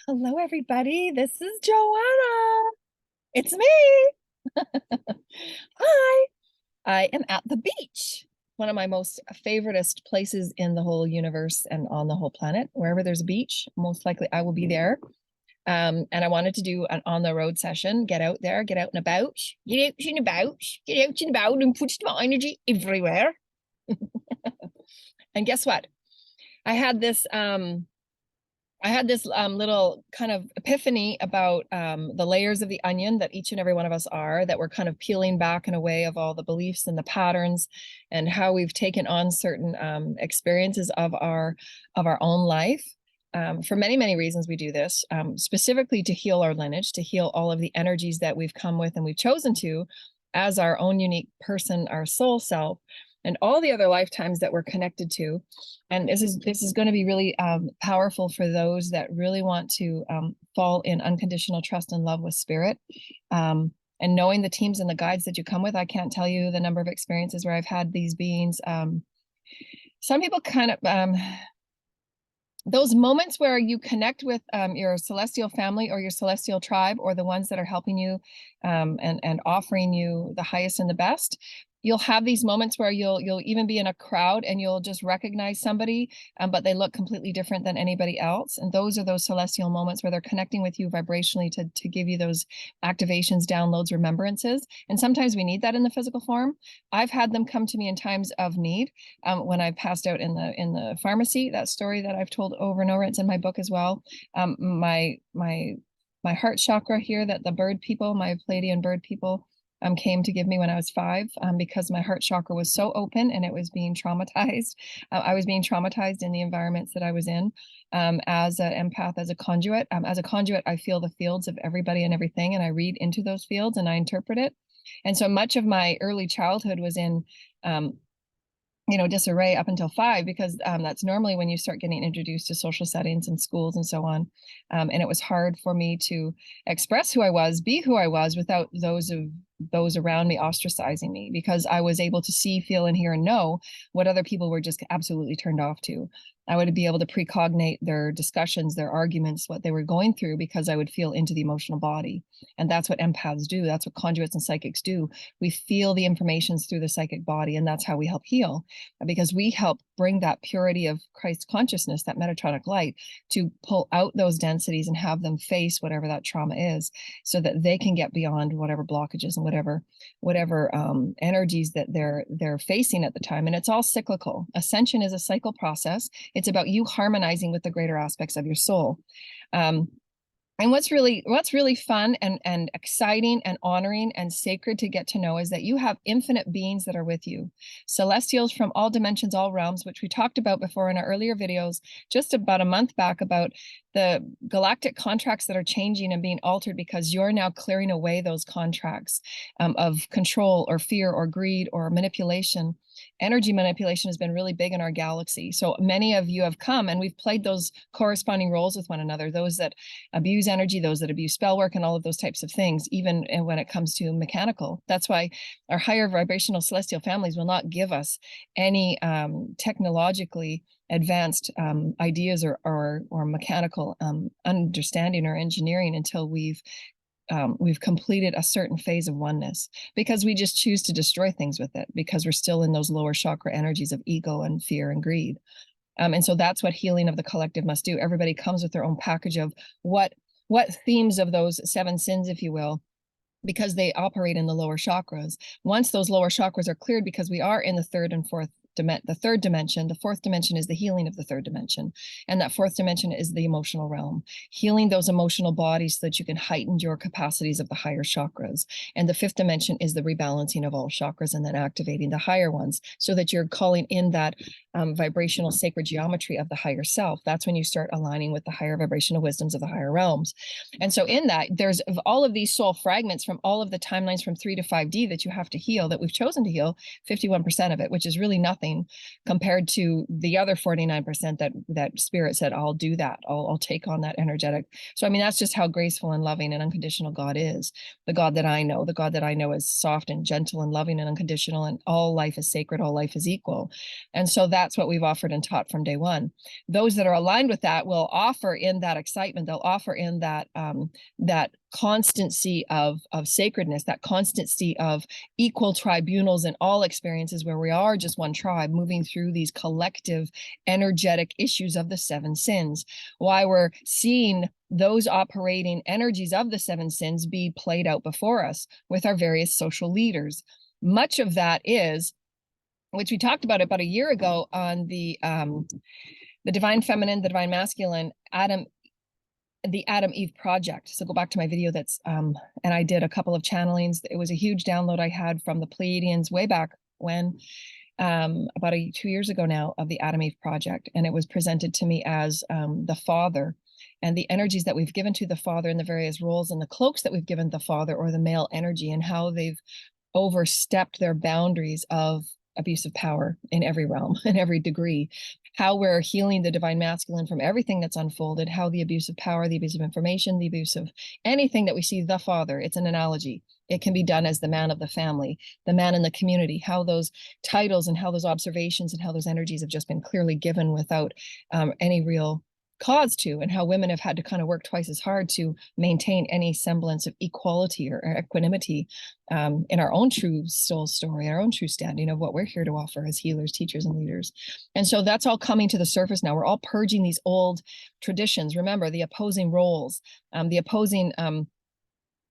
Hello, everybody. This is Joanna. It's me. Hi. I am at the beach, one of my most favoriteest places in the whole universe and on the whole planet. Wherever there's a beach, most likely I will be there. And I wanted to do an on the road session. Get out there, get out and about, get out and about, get out and about, and put my energy everywhere. And guess what? I had this little kind of epiphany about the layers of the onion that each and every one of us are, that we're kind of peeling back and away of all the beliefs and the patterns and how we've taken on certain experiences of our own life. For many, many reasons we do this, specifically to heal our lineage, to heal all of the energies that we've come with and we've chosen to as our own unique person, our soul self, and all the other lifetimes that we're connected to. And this is going to be really powerful for those that really want to fall in unconditional trust and love with spirit. And knowing the teams and the guides that you come with, I can't tell you the number of experiences where I've had these beings. Some people kind of, those moments where you connect with your celestial family or your celestial tribe, or the ones that are helping you and offering you the highest and the best. You'll have these moments where you'll even be in a crowd and you'll just recognize somebody, but they look completely different than anybody else. And those are those celestial moments where they're connecting with you vibrationally to give you those activations, downloads, remembrances. And sometimes we need that in the physical form. I've had them come to me in times of need. When I passed out in the pharmacy, that story that I've told over and over, it's in my book as well. My heart chakra here, that the bird people, my Pleiadian bird people, came to give me when I was 5, because my heart chakra was so open and it was being traumatized. I was being traumatized in the environments that I was in, as an empath, as a conduit. As a conduit, I feel the fields of everybody and everything, and I read into those fields and I interpret it. And so much of my early childhood was in disarray up until 5, because that's normally when you start getting introduced to social settings and schools and so on. And it was hard for me to express who I was, be who I was, without those around me ostracizing me, because I was able to see, feel, and hear and know what other people were just absolutely turned off to. I would be able to precognate their discussions, their arguments, what they were going through, because I would feel into the emotional body. And that's what empaths do. That's what conduits and psychics do. We feel the informations through the psychic body, and that's how we help heal, because we help bring that purity of Christ consciousness, that Metatronic light, to pull out those densities and have them face whatever that trauma is, so that they can get beyond whatever blockages and whatever energies that they're facing at the time. And it's all cyclical. Ascension is a cycle process. It's about you harmonizing with the greater aspects of your soul. And what's really fun and exciting and honoring and sacred to get to know is that you have infinite beings that are with you. Celestials from all dimensions, all realms, which we talked about before in our earlier videos, just about a month back, about the galactic contracts that are changing and being altered because you're now clearing away those contracts of control or fear or greed or manipulation. Energy manipulation has been really big in our galaxy. So many of you have come and we've played those corresponding roles with one another, those that abuse energy, those that abuse spell work, and all of those types of things, even when it comes to mechanical. That's why our higher vibrational celestial families will not give us any technologically advanced ideas or mechanical understanding or engineering until we've completed a certain phase of oneness, because we just choose to destroy things with it, because we're still in those lower chakra energies of ego and fear and greed. And so that's what healing of the collective must do. Everybody comes with their own package of what themes of those 7 sins, if you will, because they operate in the lower chakras. Once those lower chakras are cleared, because we are in the third dimension, the fourth dimension is the healing of the third dimension. And that fourth dimension is the emotional realm, healing those emotional bodies so that you can heighten your capacities of the higher chakras. And the fifth dimension is the rebalancing of all chakras and then activating the higher ones so that you're calling in that vibrational sacred geometry of the higher self. That's when you start aligning with the higher vibrational wisdoms of the higher realms. And so in that, there's all of these soul fragments from all of the timelines from 3 to 5D that you have to heal, that we've chosen to heal 51% of it, which is really nothing. nothing compared to the other 49% that spirit said, I'll do that. I'll take on that energetic. So, I mean, that's just how graceful and loving and unconditional God is. The God that I know is soft and gentle and loving and unconditional, and all life is sacred, all life is equal. And so that's what we've offered and taught from day one. Those that are aligned with that will offer in that excitement. They'll offer in that that constancy of sacredness, that constancy of equal tribunals in all experiences where we are just one tribe moving through these collective energetic issues of the seven sins. Why we're seeing those operating energies of the seven sins be played out before us with our various social leaders. Much of that is, which we talked about a year ago on the divine feminine, the divine masculine, the Adam-Eve project. So go back to my video that's, and I did a couple of channelings. It was a huge download I had from the Pleiadians way back when, about 2 years ago now, of the Adam-Eve project. And it was presented to me as the father and the energies that we've given to the father and the various roles and the cloaks that we've given the father or the male energy, and how they've overstepped their boundaries of abusive power in every realm, in every degree. How we're healing the divine masculine from everything that's unfolded, how the abuse of power, the abuse of information, the abuse of anything that we see the father, it's an analogy. It can be done as the man of the family, the man in the community, how those titles and how those observations and how those energies have just been clearly given without any real cause to, and how women have had to kind of work twice as hard to maintain any semblance of equality or equanimity in our own true soul story, our own true standing of what we're here to offer as healers, teachers, and leaders. And so that's all coming to the surface now. We're all purging these old traditions. Remember, the opposing roles, the opposing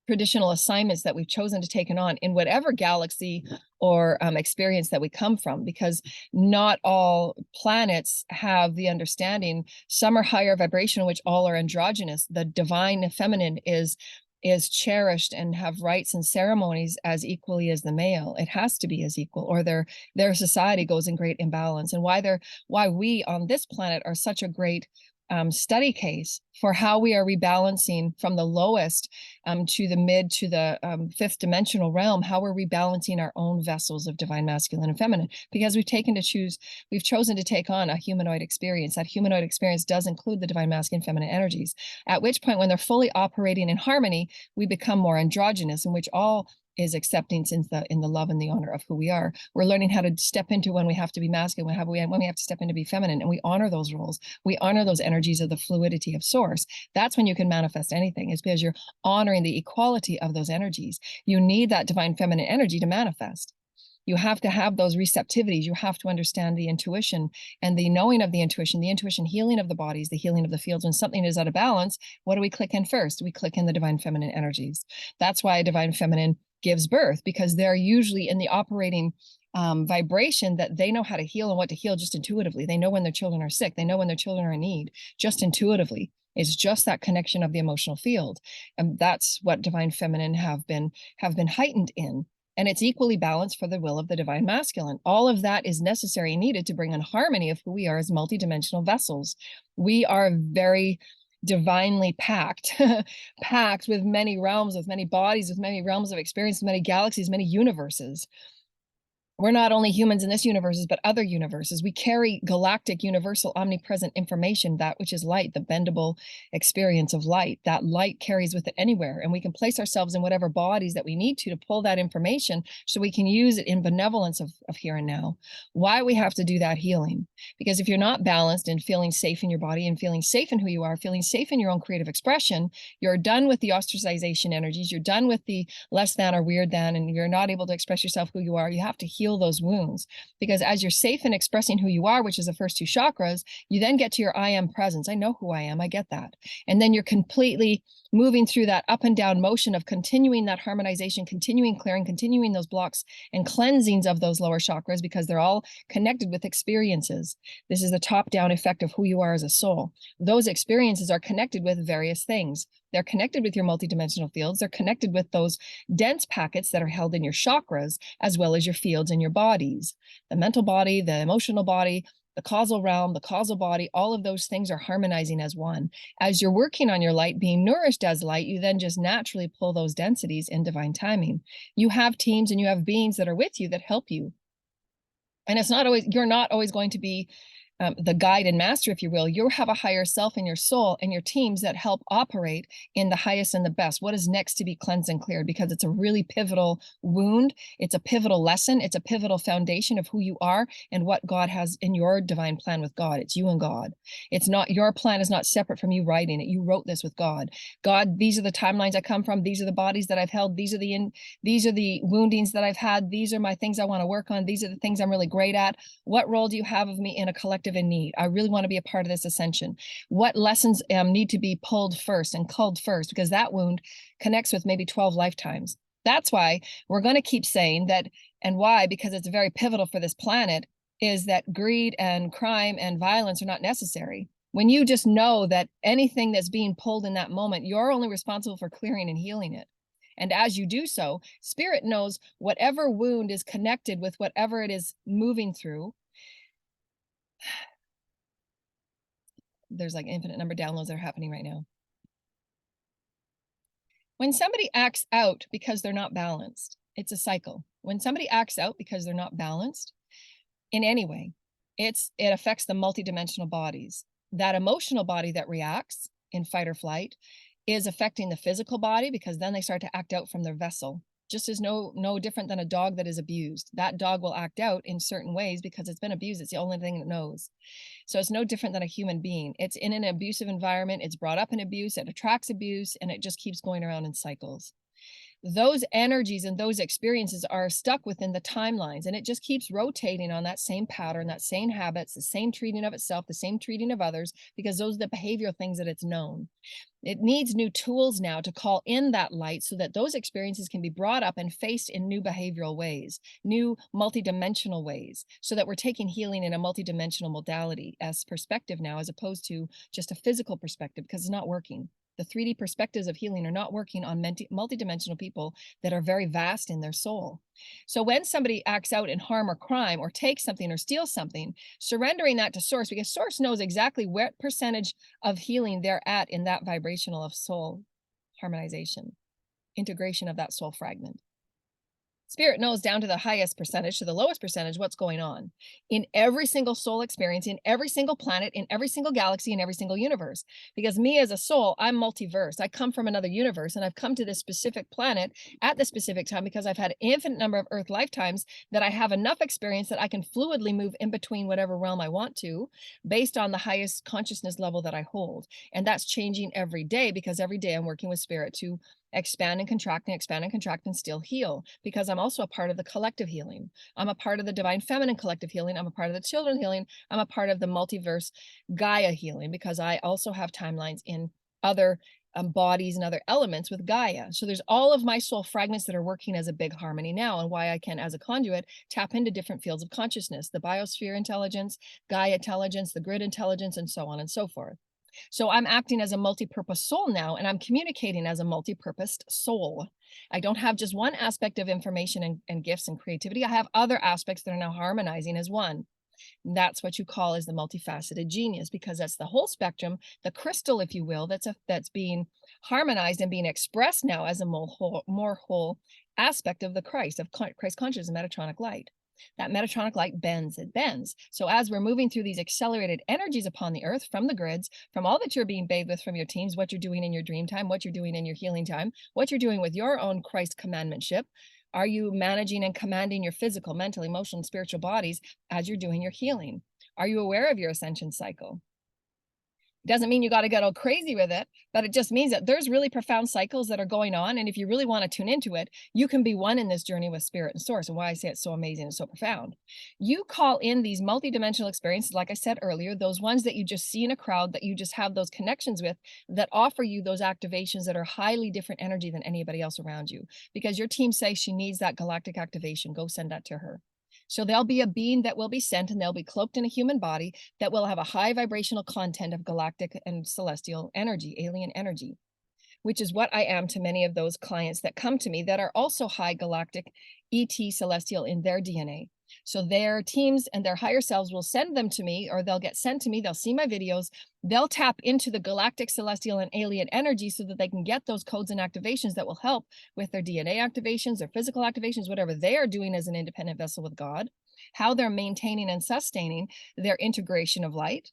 traditional assignments that we've chosen to take on in whatever galaxy or experience that we come from, because not all planets have the understanding. Some are higher vibrational, which all are androgynous. The divine feminine is cherished and have rites and ceremonies as equally as the male. It has to be as equal, or their society goes in great imbalance. And why we on this planet are such a great study case for how we are rebalancing from the lowest to the mid to the fifth dimensional realm, how we're rebalancing our own vessels of divine masculine and feminine, because we've chosen to take on a humanoid experience. That humanoid experience does include the divine masculine feminine energies, at which point when they're fully operating in harmony, we become more androgynous, in which all is acceptance in the love and the honor of who we are. We're learning how to step into when we have to be masculine, when we have to step into be feminine, and we honor those roles. We honor those energies of the fluidity of source. That's when you can manifest anything, is because you're honoring the equality of those energies. You need that divine feminine energy to manifest. You have to have those receptivities. You have to understand the intuition and the knowing of the intuition healing of the bodies, the healing of the fields. When something is out of balance, what do we click in first? We click in the divine feminine energies. That's why a divine feminine gives birth, because they're usually in the operating vibration that they know how to heal and what to heal just intuitively. They know when their children are sick. They know when their children are in need, just intuitively. It's just that connection of the emotional field. And that's what divine feminine have been heightened in. And it's equally balanced for the will of the divine masculine. All of that is necessary and needed to bring in harmony of who we are as multidimensional vessels. We are very divinely packed, packed with many realms, with many bodies, with many realms of experience, many galaxies, many universes. We're not only humans in this universe, but other universes. We carry galactic, universal, omnipresent information, that which is light, the bendable experience of light. That light carries with it anywhere, and we can place ourselves in whatever bodies that we need to pull that information so we can use it in benevolence of here and now. Why we have to do that healing? Because if you're not balanced and feeling safe in your body and feeling safe in who you are, feeling safe in your own creative expression, you're done with the ostracization energies, you're done with the less than or weird than, and you're not able to express yourself who you are. You have to heal those wounds, because as you're safe in expressing who you are, which is the first two chakras, you then get to your I am presence. I know who I am. I get that. And then you're completely moving through that up and down motion of continuing that harmonization, continuing clearing, continuing those blocks and cleansings of those lower chakras, because they're all connected with experiences. This is the top-down effect of who you are as a soul. Those experiences are connected with various things. They're connected with your multidimensional fields. They're connected with those dense packets that are held in your chakras, as well as your fields in your bodies. The mental body, the emotional body, the causal realm, the causal body, all of those things are harmonizing as one. As you're working on your light, being nourished as light, you then just naturally pull those densities in divine timing. You have teams and you have beings that are with you that help you. And it's not always, you're not always going to be the guide and master, if you will. You have a higher self in your soul and your teams that help operate in the highest and the best. What is next to be cleansed and cleared? Because it's a really pivotal wound. It's a pivotal lesson. It's a pivotal foundation of who you are and what God has in your divine plan with God. It's you and God. It's not, your plan is not separate from you writing it. You wrote this with God. God, these are the timelines I come from. These are the bodies that I've held. These are the woundings that I've had. These are my things I want to work on. These are the things I'm really great at. What role do you have of me in a collective in need? I really want to be a part of this ascension. What lessons need to be pulled first and culled first? Because that wound connects with maybe 12 lifetimes. That's why we're going to keep saying that. And why? Because it's very pivotal for this planet, is that greed and crime and violence are not necessary. When you just know that anything that's being pulled in that moment, you're only responsible for clearing and healing it. And as you do so, spirit knows whatever wound is connected with whatever it is moving through. There's like infinite number of downloads that are happening right now. When somebody acts out because they're not balanced, it's a cycle. When somebody acts out because they're not balanced in any way, it affects the multidimensional bodies. That emotional body that reacts in fight or flight is affecting the physical body, because then they start to act out from their vessel. Just as no different than a dog that is abused. That dog will act out in certain ways because it's been abused. It's the only thing it knows. So it's no different than a human being. It's in an abusive environment. It's brought up in abuse. It attracts abuse, and it just keeps going around in cycles. Those energies and those experiences are stuck within the timelines, and it just keeps rotating on that same pattern, that same habits, the same treating of itself, the same treating of others, because those are the behavioral things that it's known. It needs new tools now to call in that light so that those experiences can be brought up and faced in new behavioral ways, new multidimensional ways, so that we're taking healing in a multidimensional modality as perspective now, as opposed to just a physical perspective, because it's not working. The 3D perspectives of healing are not working on multidimensional people that are very vast in their soul. So when somebody acts out in harm or crime, or takes something or steals something, surrendering that to source, because source knows exactly what percentage of healing they're at in that vibrational of soul harmonization, integration of that soul fragment. Spirit knows down to the highest percentage to the lowest percentage what's going on in every single soul experience, in every single planet, in every single galaxy, in every single universe. Because me as a soul, I'm multiverse. I come from another universe, and I've come to this specific planet at this specific time because I've had an infinite number of Earth lifetimes that I have enough experience that I can fluidly move in between whatever realm I want to, based on the highest consciousness level that I hold. And that's changing every day, because every day I'm working with spirit to expand and contract and expand and contract and still heal, because I'm also a part of the collective healing. I'm a part of the divine feminine collective healing. I'm a part of the children healing. I'm a part of the multiverse Gaia healing, because I also have timelines in other bodies and other elements with Gaia. So there's all of my soul fragments that are working as a big harmony now, and why I can, as a conduit, tap into different fields of consciousness, the biosphere intelligence, Gaia intelligence, the grid intelligence, and so on and so forth. So I'm acting as a multi-purpose soul now, and I'm communicating as a multi-purposed soul. I don't have just one aspect of information and gifts and creativity. I have other aspects that are now harmonizing as one. And that's what you call as the multifaceted genius, because that's the whole spectrum, the crystal, if you will, that's being harmonized and being expressed now as a more whole aspect of the Christ, of Christ consciousness and Metatronic light. That Metatronic light bends, it bends. So as we're moving through these accelerated energies upon the earth, from the grids, from all that you're being bathed with from your teams, what you're doing in your dream time, what you're doing in your healing time, what you're doing with your own Christ commandmentship, are you managing and commanding your physical, mental, emotional, and spiritual bodies as you're doing your healing? Are you aware of your ascension cycle? Doesn't mean you got to get all crazy with it, but it just means that there's really profound cycles that are going on. And if you really want to tune into it, you can be one in this journey with spirit and source. And why I say it's so amazing and so profound. You call in these multidimensional experiences, like I said earlier, those ones that you just see in a crowd, that you just have those connections with, that offer you those activations that are highly different energy than anybody else around you. Because your team says she needs that galactic activation. Go send that to her. So there'll be a being that will be sent, and they'll be cloaked in a human body that will have a high vibrational content of galactic and celestial energy, alien energy, which is what I am to many of those clients that come to me that are also high galactic ET celestial in their DNA. So their teams and their higher selves will send them to me, or they'll get sent to me. They'll see my videos. They'll tap into the galactic, celestial, and alien energy so that they can get those codes and activations that will help with their DNA activations, their physical activations, whatever they are doing as an independent vessel with God, how they're maintaining and sustaining their integration of light,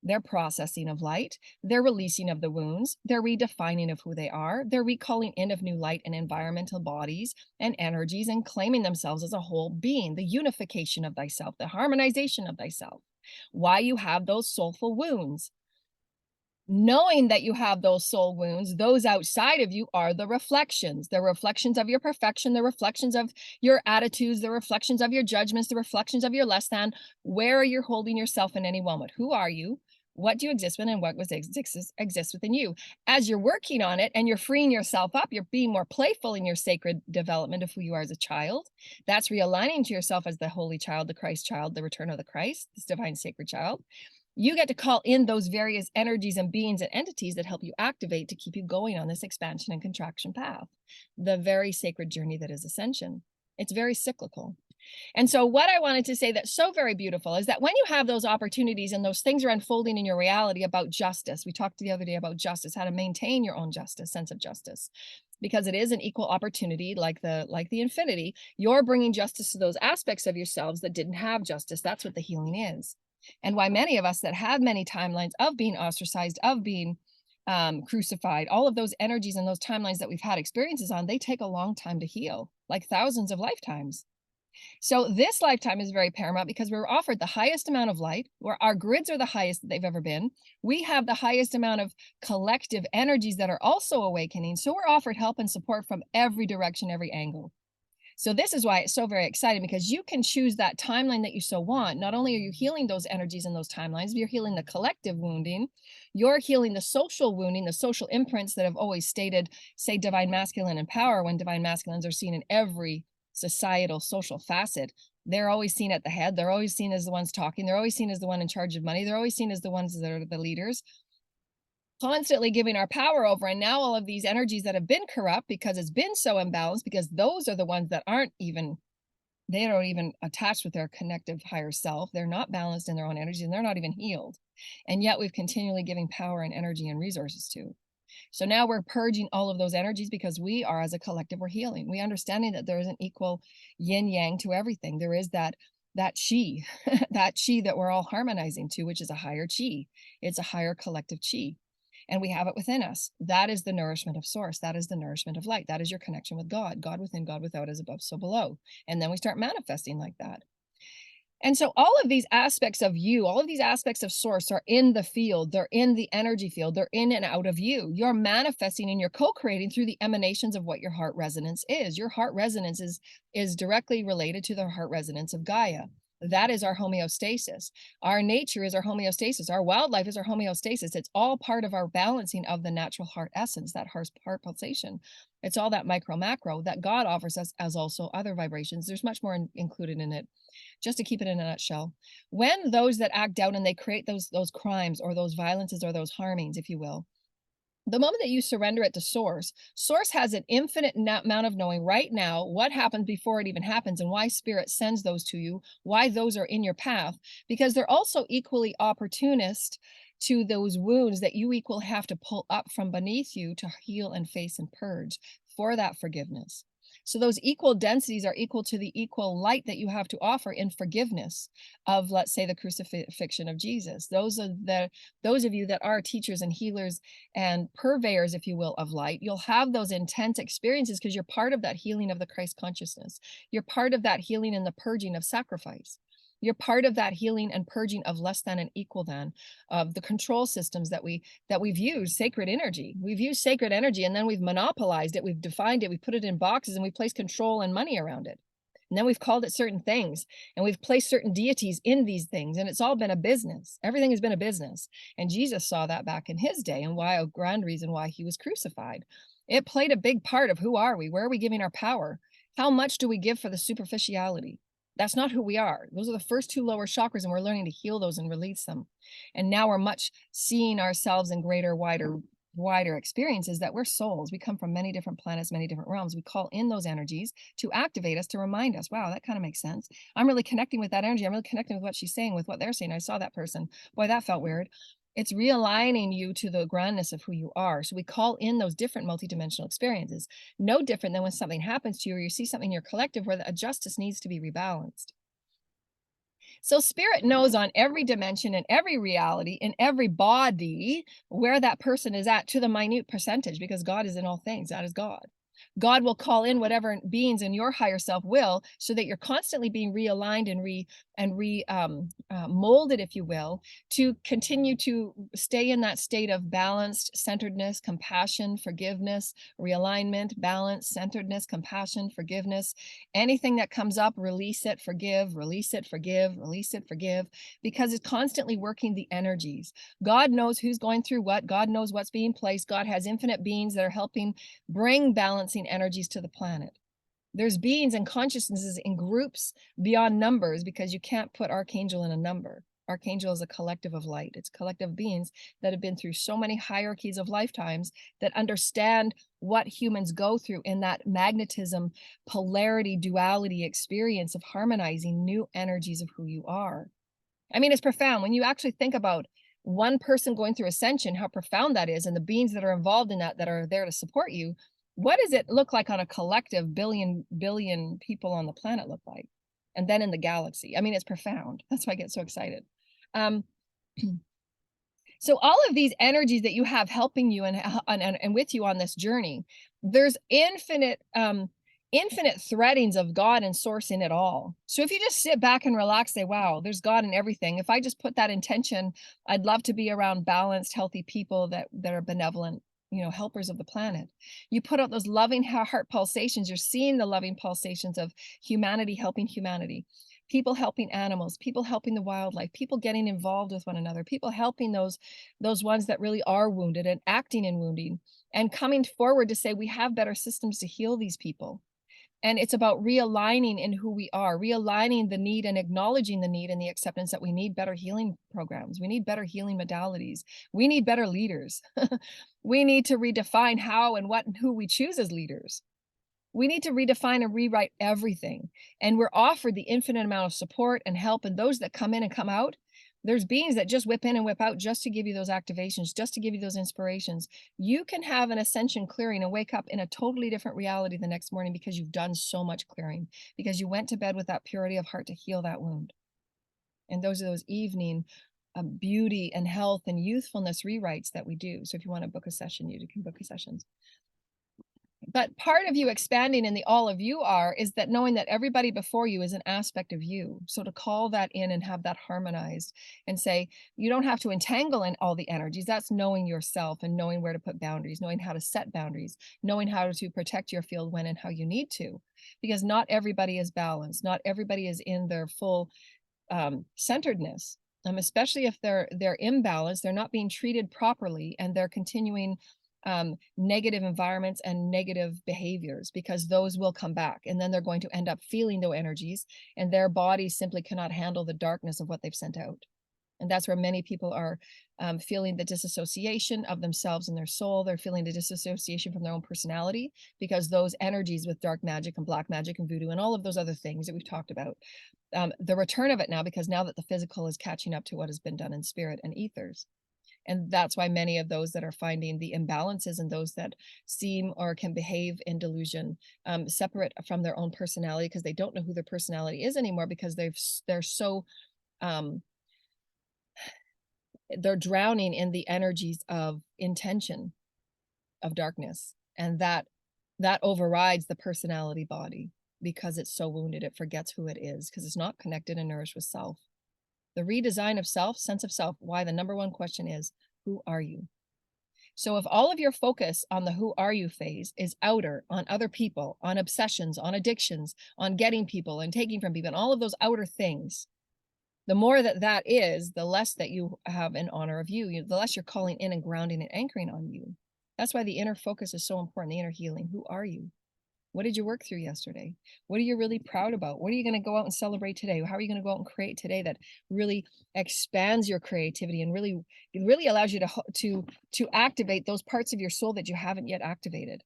their processing of light, their releasing of the wounds, their redefining of who they are, their recalling in of new light and environmental bodies and energies, and claiming themselves as a whole being, the unification of thyself, the harmonization of thyself. Why you have those soulful wounds. Knowing that you have those soul wounds, those outside of you are the reflections. The reflections of your perfection, the reflections of your attitudes, the reflections of your judgments, the reflections of your less than. Where are you holding yourself in any moment? Who are you? What do you exist with, and what exists within you? As you're working on it and you're freeing yourself up, you're being more playful in your sacred development of who you are as a child. That's realigning to yourself as the holy child, the Christ child, the return of the Christ, this divine sacred child. You get to call in those various energies and beings and entities that help you activate to keep you going on this expansion and contraction path, the very sacred journey that is ascension. It's very cyclical. And so what I wanted to say that's so very beautiful is that when you have those opportunities and those things are unfolding in your reality about justice, we talked the other day about justice, how to maintain your own justice, sense of justice, because it is an equal opportunity, like the infinity. You're bringing justice to those aspects of yourselves that didn't have justice. That's what the healing is. And why many of us that have many timelines of being ostracized, of being crucified, all of those energies and those timelines that we've had experiences on, they take a long time to heal, like thousands of lifetimes. So this lifetime is very paramount because we're offered the highest amount of light, where our grids are the highest that they've ever been. We have the highest amount of collective energies that are also awakening. So we're offered help and support from every direction, every angle. So this is why it's so very exciting, because you can choose that timeline that you so want. Not only are you healing those energies and those timelines, but you're healing the collective wounding. You're healing the social wounding, the social imprints that have always stated, say, divine masculine and power, when divine masculines are seen in every societal social facet. They're always seen at the head. They're always seen as the ones talking. They're always seen as the one in charge of money. They're always seen as the ones that are the leaders, constantly giving our power over. And now all of these energies that have been corrupt because it's been so imbalanced, because those are the ones that they don't even attach with their connective higher self. They're not balanced in their own energy, and they're not even healed. And yet we've continually giving power and energy and resources to. So now we're purging all of those energies, because we are, as a collective, we're healing. We understanding that there is an equal yin yang to everything. There is that chi, that chi that we're all harmonizing to, which is a higher chi. It's a higher collective chi. And we have it within us. That is the nourishment of source. That is the nourishment of light. That is your connection with God. God within, God without, is above, so below. And then we start manifesting like that. And so all of these aspects of you, all of these aspects of source are in the field. They're in the energy field. They're in and out of you. You're manifesting and you're co-creating through the emanations of what your heart resonance is. Your heart resonance is directly related to the heart resonance of Gaia. That is our homeostasis. Our nature is our homeostasis. Our wildlife is our homeostasis. It's all part of our balancing of the natural heart essence, that heart pulsation. It's all that micro macro that God offers us, as also other vibrations. There's much more included in it. Just to keep it in a nutshell, when those that act out and they create those crimes or those violences or those harmings, if you will, the moment that you surrender it to source, source has an infinite amount of knowing right now what happens before it even happens, and why spirit sends those to you, why those are in your path, because they're also equally opportunist to those wounds that you equally have to pull up from beneath you to heal and face and purge for that forgiveness. So those equal densities are equal to the equal light that you have to offer in forgiveness of, let's say, the crucifixion of Jesus. Those of you that are teachers and healers and purveyors, if you will, of light, you'll have those intense experiences because you're part of that healing of the Christ consciousness. You're part of that healing and the purging of sacrifice. You're part of that healing and purging of less than and equal than, of the control systems that we've used sacred energy. We've used sacred energy, and then we've monopolized it. We've defined it. We put it in boxes, and we placed control and money around it. And then we've called it certain things, and we've placed certain deities in these things, and it's all been a business. Everything has been a business. And Jesus saw that back in his day, and why a grand reason why he was crucified. It played a big part of who are we? Where are we giving our power? How much do we give for the superficiality? That's not who we are. Those are the first two lower chakras, and we're learning to heal those and release them. And now we're much seeing ourselves in greater, wider wider experience is that we're souls. We come from many different planets, many different realms. We call in those energies to activate us, to remind us, wow, that kind of makes sense. I'm really connecting with that energy. I'm really connecting with what she's saying, with what they're saying. I saw that person. Boy, that felt weird. It's realigning you to the grandness of who you are. So we call in those different multidimensional experiences. No different than when something happens to you or you see something in your collective where a justice needs to be rebalanced. So spirit knows on every dimension, in every reality, in every body, where that person is at to the minute percentage, because God is in all things. That is God. God will call in whatever beings in your higher self will, so that you're constantly being realigned and molded, if you will, to continue to stay in that state of balanced centeredness, compassion, forgiveness, realignment, balance, centeredness, compassion, forgiveness. Anything that comes up, release it, forgive, release it, forgive, release it, forgive, because it's constantly working the energies. God knows who's going through what. God knows what's being placed. God has infinite beings that are helping bring balancing energies to the planet. There's beings and consciousnesses in groups beyond numbers, because you can't put Archangel in a number. Archangel is a collective of light. It's a collective of beings that have been through so many hierarchies of lifetimes that understand what humans go through in that magnetism, polarity, duality experience of harmonizing new energies of who you are. I mean, it's profound when you actually think about one person going through ascension, how profound that is, and the beings that are involved in that are there to support you. What does it look like on a collective billion people on the planet look like? And then in the galaxy. I mean, it's profound. That's why I get so excited. Um, so all of these energies that you have helping you and with you on this journey, there's infinite threadings of God and source in it all. So if you just sit back and relax, say, wow, there's God in everything. If I just put that intention, I'd love to be around balanced, healthy people that are benevolent, helpers of the planet. You put out those loving heart pulsations, you're seeing the loving pulsations of humanity helping humanity, people helping animals, people helping the wildlife, people getting involved with one another, people helping those ones that really are wounded and acting in wounding and coming forward to say, we have better systems to heal these people. And it's about realigning in who we are, realigning the need and acknowledging the need and the acceptance that we need better healing programs. We need better healing modalities. We need better leaders. We need to redefine how and what and who we choose as leaders. We need to redefine and rewrite everything. And we're offered the infinite amount of support and help. And those that come in and come out, there's beings that just whip in and whip out just to give you those activations, just to give you those inspirations. You can have an ascension clearing and wake up in a totally different reality the next morning because you've done so much clearing, because you went to bed with that purity of heart to heal that wound. And those are those evening beauty and health and youthfulness rewrites that we do. So if you want to book a session, you can book a session. But part of you expanding in the all of you is that knowing that everybody before you is an aspect of you. So to call that in and have that harmonized and say, you don't have to entangle in all the energies. That's knowing yourself and knowing where to put boundaries, knowing how to set boundaries, knowing how to protect your field when and how you need to, because not everybody is balanced. Not everybody is in their full centeredness. Especially if they're imbalanced, they're not being treated properly, and they're continuing negative environments and negative behaviors, because those will come back, and then they're going to end up feeling those energies, and their bodies simply cannot handle the darkness of what they've sent out. And that's where many people are feeling the disassociation of themselves and their soul. They're feeling the disassociation from their own personality, because those energies with dark magic and black magic and voodoo and all of those other things that we've talked about, the return of it now, because now that the physical is catching up to what has been done in spirit and ethers. And that's why many of those that are finding the imbalances and those that seem or can behave in delusion, separate from their own personality, because they don't know who their personality is anymore, because they're so they're drowning in the energies of intention, of darkness, and that overrides the personality body, because it's so wounded. It forgets who it is, because it's not connected and nourished with self. The redesign of self, sense of self, why the number one question is, who are you? So if all of your focus on the who are you phase is outer, on other people, on obsessions, on addictions, on getting people and taking from people, and all of those outer things, the more that is, the less that you have in honor of you, the less you're calling in and grounding and anchoring on you. That's why the inner focus is so important, the inner healing. Who are you? What did you work through yesterday? What are you really proud about? What are you going to go out and celebrate today? How are you going to go out and create today that really expands your creativity and really allows you to activate those parts of your soul that you haven't yet activated?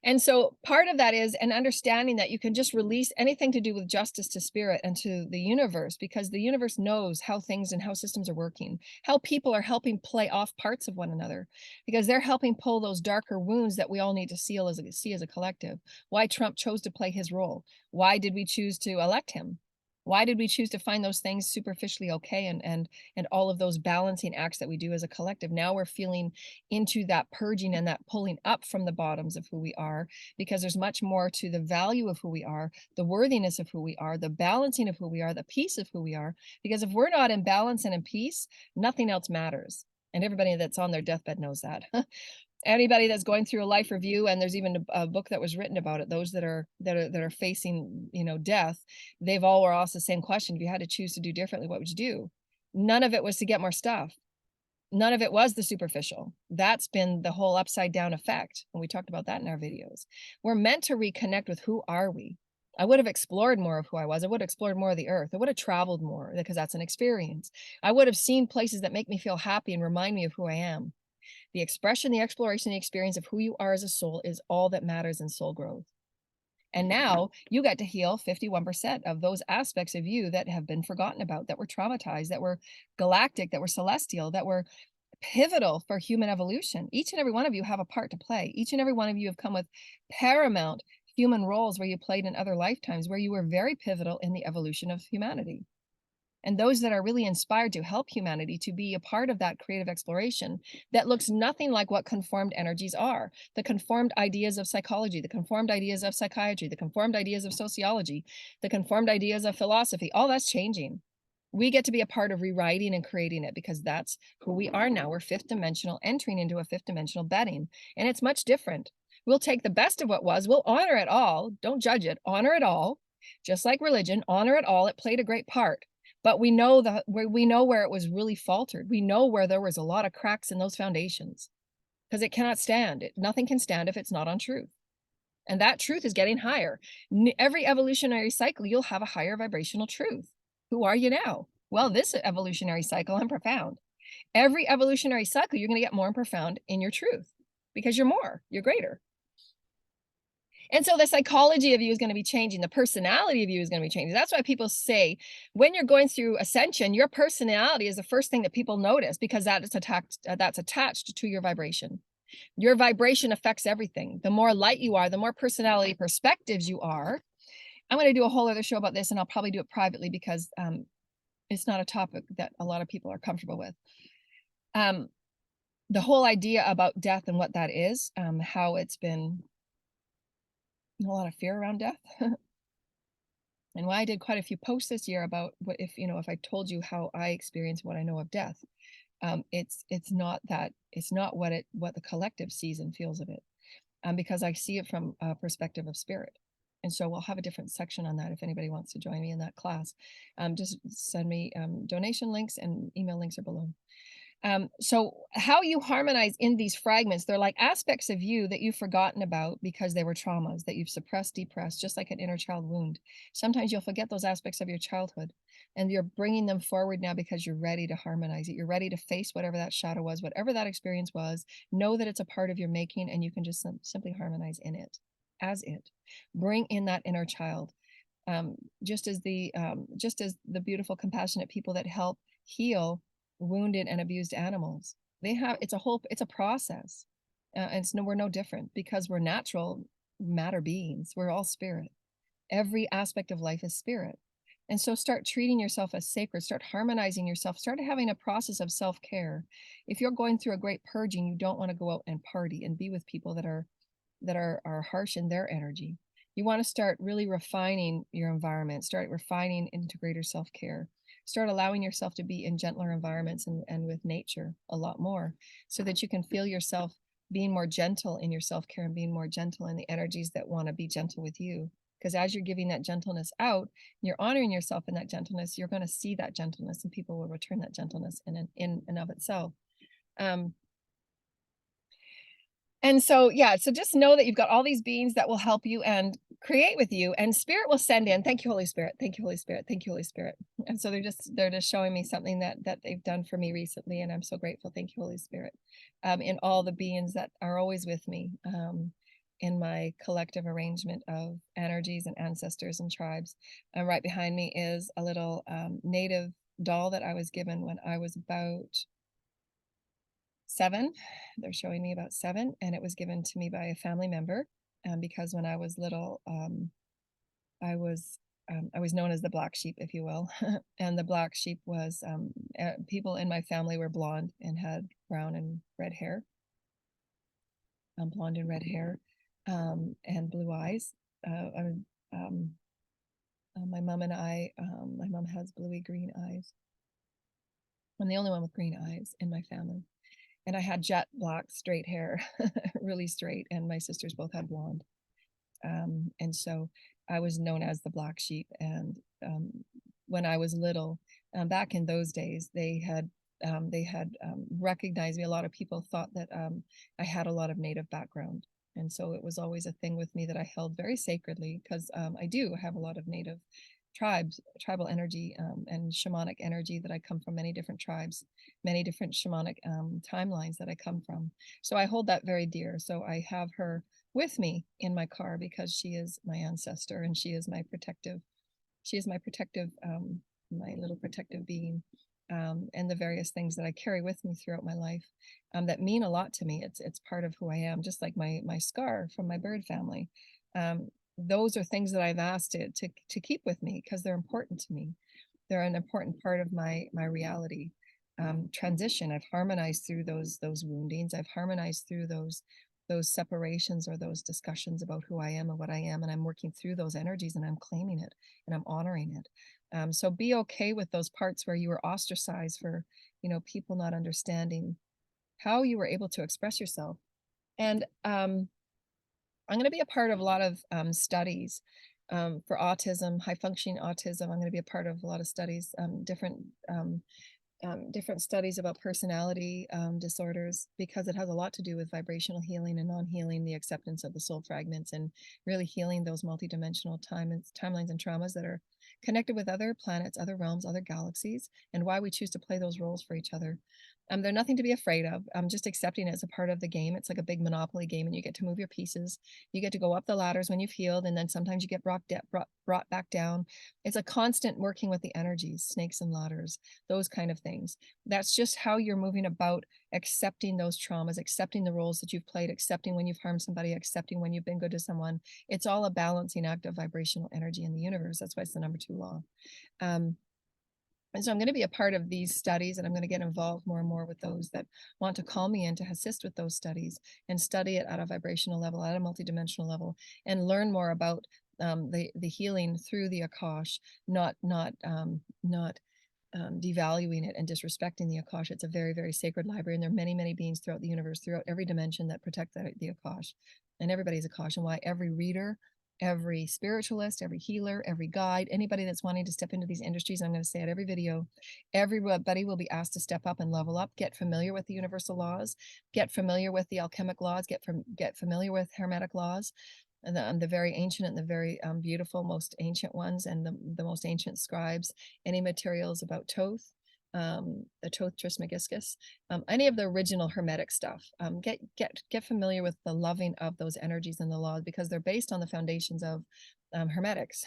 And so part of that is an understanding that you can just release anything to do with justice to spirit and to the universe, because the universe knows how things and how systems are working, how people are helping play off parts of one another, because they're helping pull those darker wounds that we all need to see as a collective. Why Trump chose to play his role. Why did we choose to elect him? Why did we choose to find those things superficially okay, and all of those balancing acts that we do as a collective? Now we're feeling into that purging and that pulling up from the bottoms of who we are, because there's much more to the value of who we are, the worthiness of who we are, the balancing of who we are, the peace of who we are. Because if we're not in balance and in peace, nothing else matters. And everybody that's on their deathbed knows that. Anybody that's going through a life review, and there's even a book that was written about it, those that are facing, death, they've all were asked the same question: if you had to choose to do differently, what would you do? None of it was to get more stuff. None of it was the superficial. That's been the whole upside down effect, and we talked about that in our videos. We're meant to reconnect with who are we. I would have explored more of who I was. I would have explored more of the earth. I would have traveled more, because that's an experience. I would have seen places that make me feel happy and remind me of who I am. The expression, the exploration, the experience of who you are as a soul is all that matters in soul growth. And now you got to heal 51% of those aspects of you that have been forgotten about, that were traumatized, that were galactic, that were celestial, that were pivotal for human evolution. Each and every one of you have a part to play. Each and every one of you have come with paramount human roles where you played in other lifetimes, where you were very pivotal in the evolution of humanity. And those that are really inspired to help humanity to be a part of that creative exploration that looks nothing like what conformed energies are. The conformed ideas of psychology, the conformed ideas of psychiatry, the conformed ideas of sociology, the conformed ideas of philosophy, all that's changing. We get to be a part of rewriting and creating it, because that's who we are now. We're fifth dimensional, entering into a fifth dimensional bedding, and it's much different. We'll take the best of what was, we'll honor it all, don't judge it, honor it all. Just like religion, honor it all. It played a great part. But we know where it was really faltered. We know where there was a lot of cracks in those foundations, because it cannot stand. Nothing can stand if it's not on truth. And that truth is getting higher. Every evolutionary cycle, you'll have a higher vibrational truth. Who are you now? Well, this evolutionary cycle, I'm profound. Every evolutionary cycle, you're going to get more and profound in your truth, because you're greater. And so the psychology of you is going to be changing. The personality of you is going to be changing. That's why people say when you're going through ascension, your personality is the first thing that people notice, because that's attached to your vibration. Your vibration affects everything. The more light you are, the more personality perspectives you are. I'm going to do a whole other show about this, and I'll probably do it privately, because it's not a topic that a lot of people are comfortable with. The whole idea about death and what that is, how it's been a lot of fear around death. And why I did quite a few posts this year about what if I told you how I experience what I know of death. It's not what the collective sees and feels of it, because I see it from a perspective of spirit. And so we'll have a different section on that if anybody wants to join me in that class. Just send me donation links, and email links are below. So how you harmonize in these fragments, they're like aspects of you that you've forgotten about because they were traumas that you've suppressed, depressed, just like an inner child wound. Sometimes you'll forget those aspects of your childhood, and you're bringing them forward now because you're ready to harmonize it. You're ready to face whatever that shadow was, whatever that experience was. Know that it's a part of your making, and you can just simply harmonize in it, as it. Bring in that inner child, just as the beautiful, compassionate people that help heal wounded and abused animals. It's a process. We're no different, because we're natural matter beings. We're all spirit. Every aspect of life is spirit. And so start treating yourself as sacred, start harmonizing yourself, start having a process of self-care. If you're going through a great purging, you don't want to go out and party and be with people that are harsh in their energy. You want to start really refining your environment, start refining into greater self-care. Start allowing yourself to be in gentler environments and with nature a lot more, so that you can feel yourself being more gentle in your self-care and being more gentle in the energies that want to be gentle with you. Because as you're giving that gentleness out, you're honoring yourself in that gentleness, you're going to see that gentleness, and people will return that gentleness in and of itself. And And so, yeah, so just know that you've got all these beings that will help you and create with you, and spirit will send in. Thank you, Holy Spirit. Thank you, Holy Spirit. Thank you, Holy Spirit. And so they're just showing me something that they've done for me recently, and I'm so grateful. Thank you, Holy Spirit. In all the beings that are always with me, in my collective arrangement of energies and ancestors and tribes. And right behind me is a little native doll that I was given when I was about 7. They're showing me about 7, and it was given to me by a family member, because when I was little, I was I was known as the black sheep, if you will. And the black sheep was people in my family were blonde and had brown and red hair, blonde and red hair, and blue eyes. Um, my mom and I, my mom has bluey green eyes. I'm the only one with green eyes in my family. And I had jet black straight hair, really straight, and my sisters both had blonde. And so I was known as the black sheep. And when I was little, back in those days, they had recognized me. A lot of people thought that I had a lot of Native background. And so it was always a thing with me that I held very sacredly, because I do have a lot of Native tribal energy, and shamanic energy, that I come from many different tribes, many different shamanic timelines that I come from. So I hold that very dear. So I have her with me in my car because she is my ancestor, and she is my protective, my little protective being, and the various things that I carry with me throughout my life, that mean a lot to me. It's part of who I am, just like my scar from my bird family. Those are things that I've asked to keep with me because they're important to me. They're an important part of my reality. Transition. I've harmonized through those woundings. I've harmonized through those separations, or those discussions about who I am and what I am, and I'm working through those energies, and I'm claiming it, and I'm honoring it. So be okay with those parts where you were ostracized for, people not understanding how you were able to express yourself. And I'm going to be a part of a lot of studies for autism, high functioning autism. I'm going to be a part of a lot of studies, different studies about personality disorders, because it has a lot to do with vibrational healing and non-healing, the acceptance of the soul fragments, and really healing those multidimensional timelines and traumas that are connected with other planets, other realms, other galaxies, and why we choose to play those roles for each other. They're nothing to be afraid of. Just accepting it as a part of the game. It's like a big Monopoly game, and you get to move your pieces. You get to go up the ladders when you've healed, and then sometimes you get brought back down. It's a constant working with the energies, snakes and ladders, those kind of things. That's just how you're moving about, accepting those traumas, accepting the roles that you've played, accepting when you've harmed somebody, accepting when you've been good to someone. It's all a balancing act of vibrational energy in the universe. That's why it's the number 2 law. And so I'm going to be a part of these studies, and I'm going to get involved more and more with those that want to call me in to assist with those studies and study it at a vibrational level, at a multidimensional level, and learn more about the healing through the Akash, not devaluing it and disrespecting the Akash. It's a very, very sacred library, and there are many, many beings throughout the universe, throughout every dimension, that protect the Akash, and everybody's Akash, and why every reader, every spiritualist, every healer, every guide, anybody that's wanting to step into these industries, I'm going to say at every video, everybody will be asked to step up and level up, get familiar with the universal laws, get familiar with the alchemic laws, get familiar with hermetic laws, and the very ancient and the very beautiful, most ancient ones, and the most ancient scribes, any materials about Thoth, the Thoth Trismegistus, any of the original hermetic stuff. Get familiar with the loving of those energies and the laws, because they're based on the foundations of hermetics,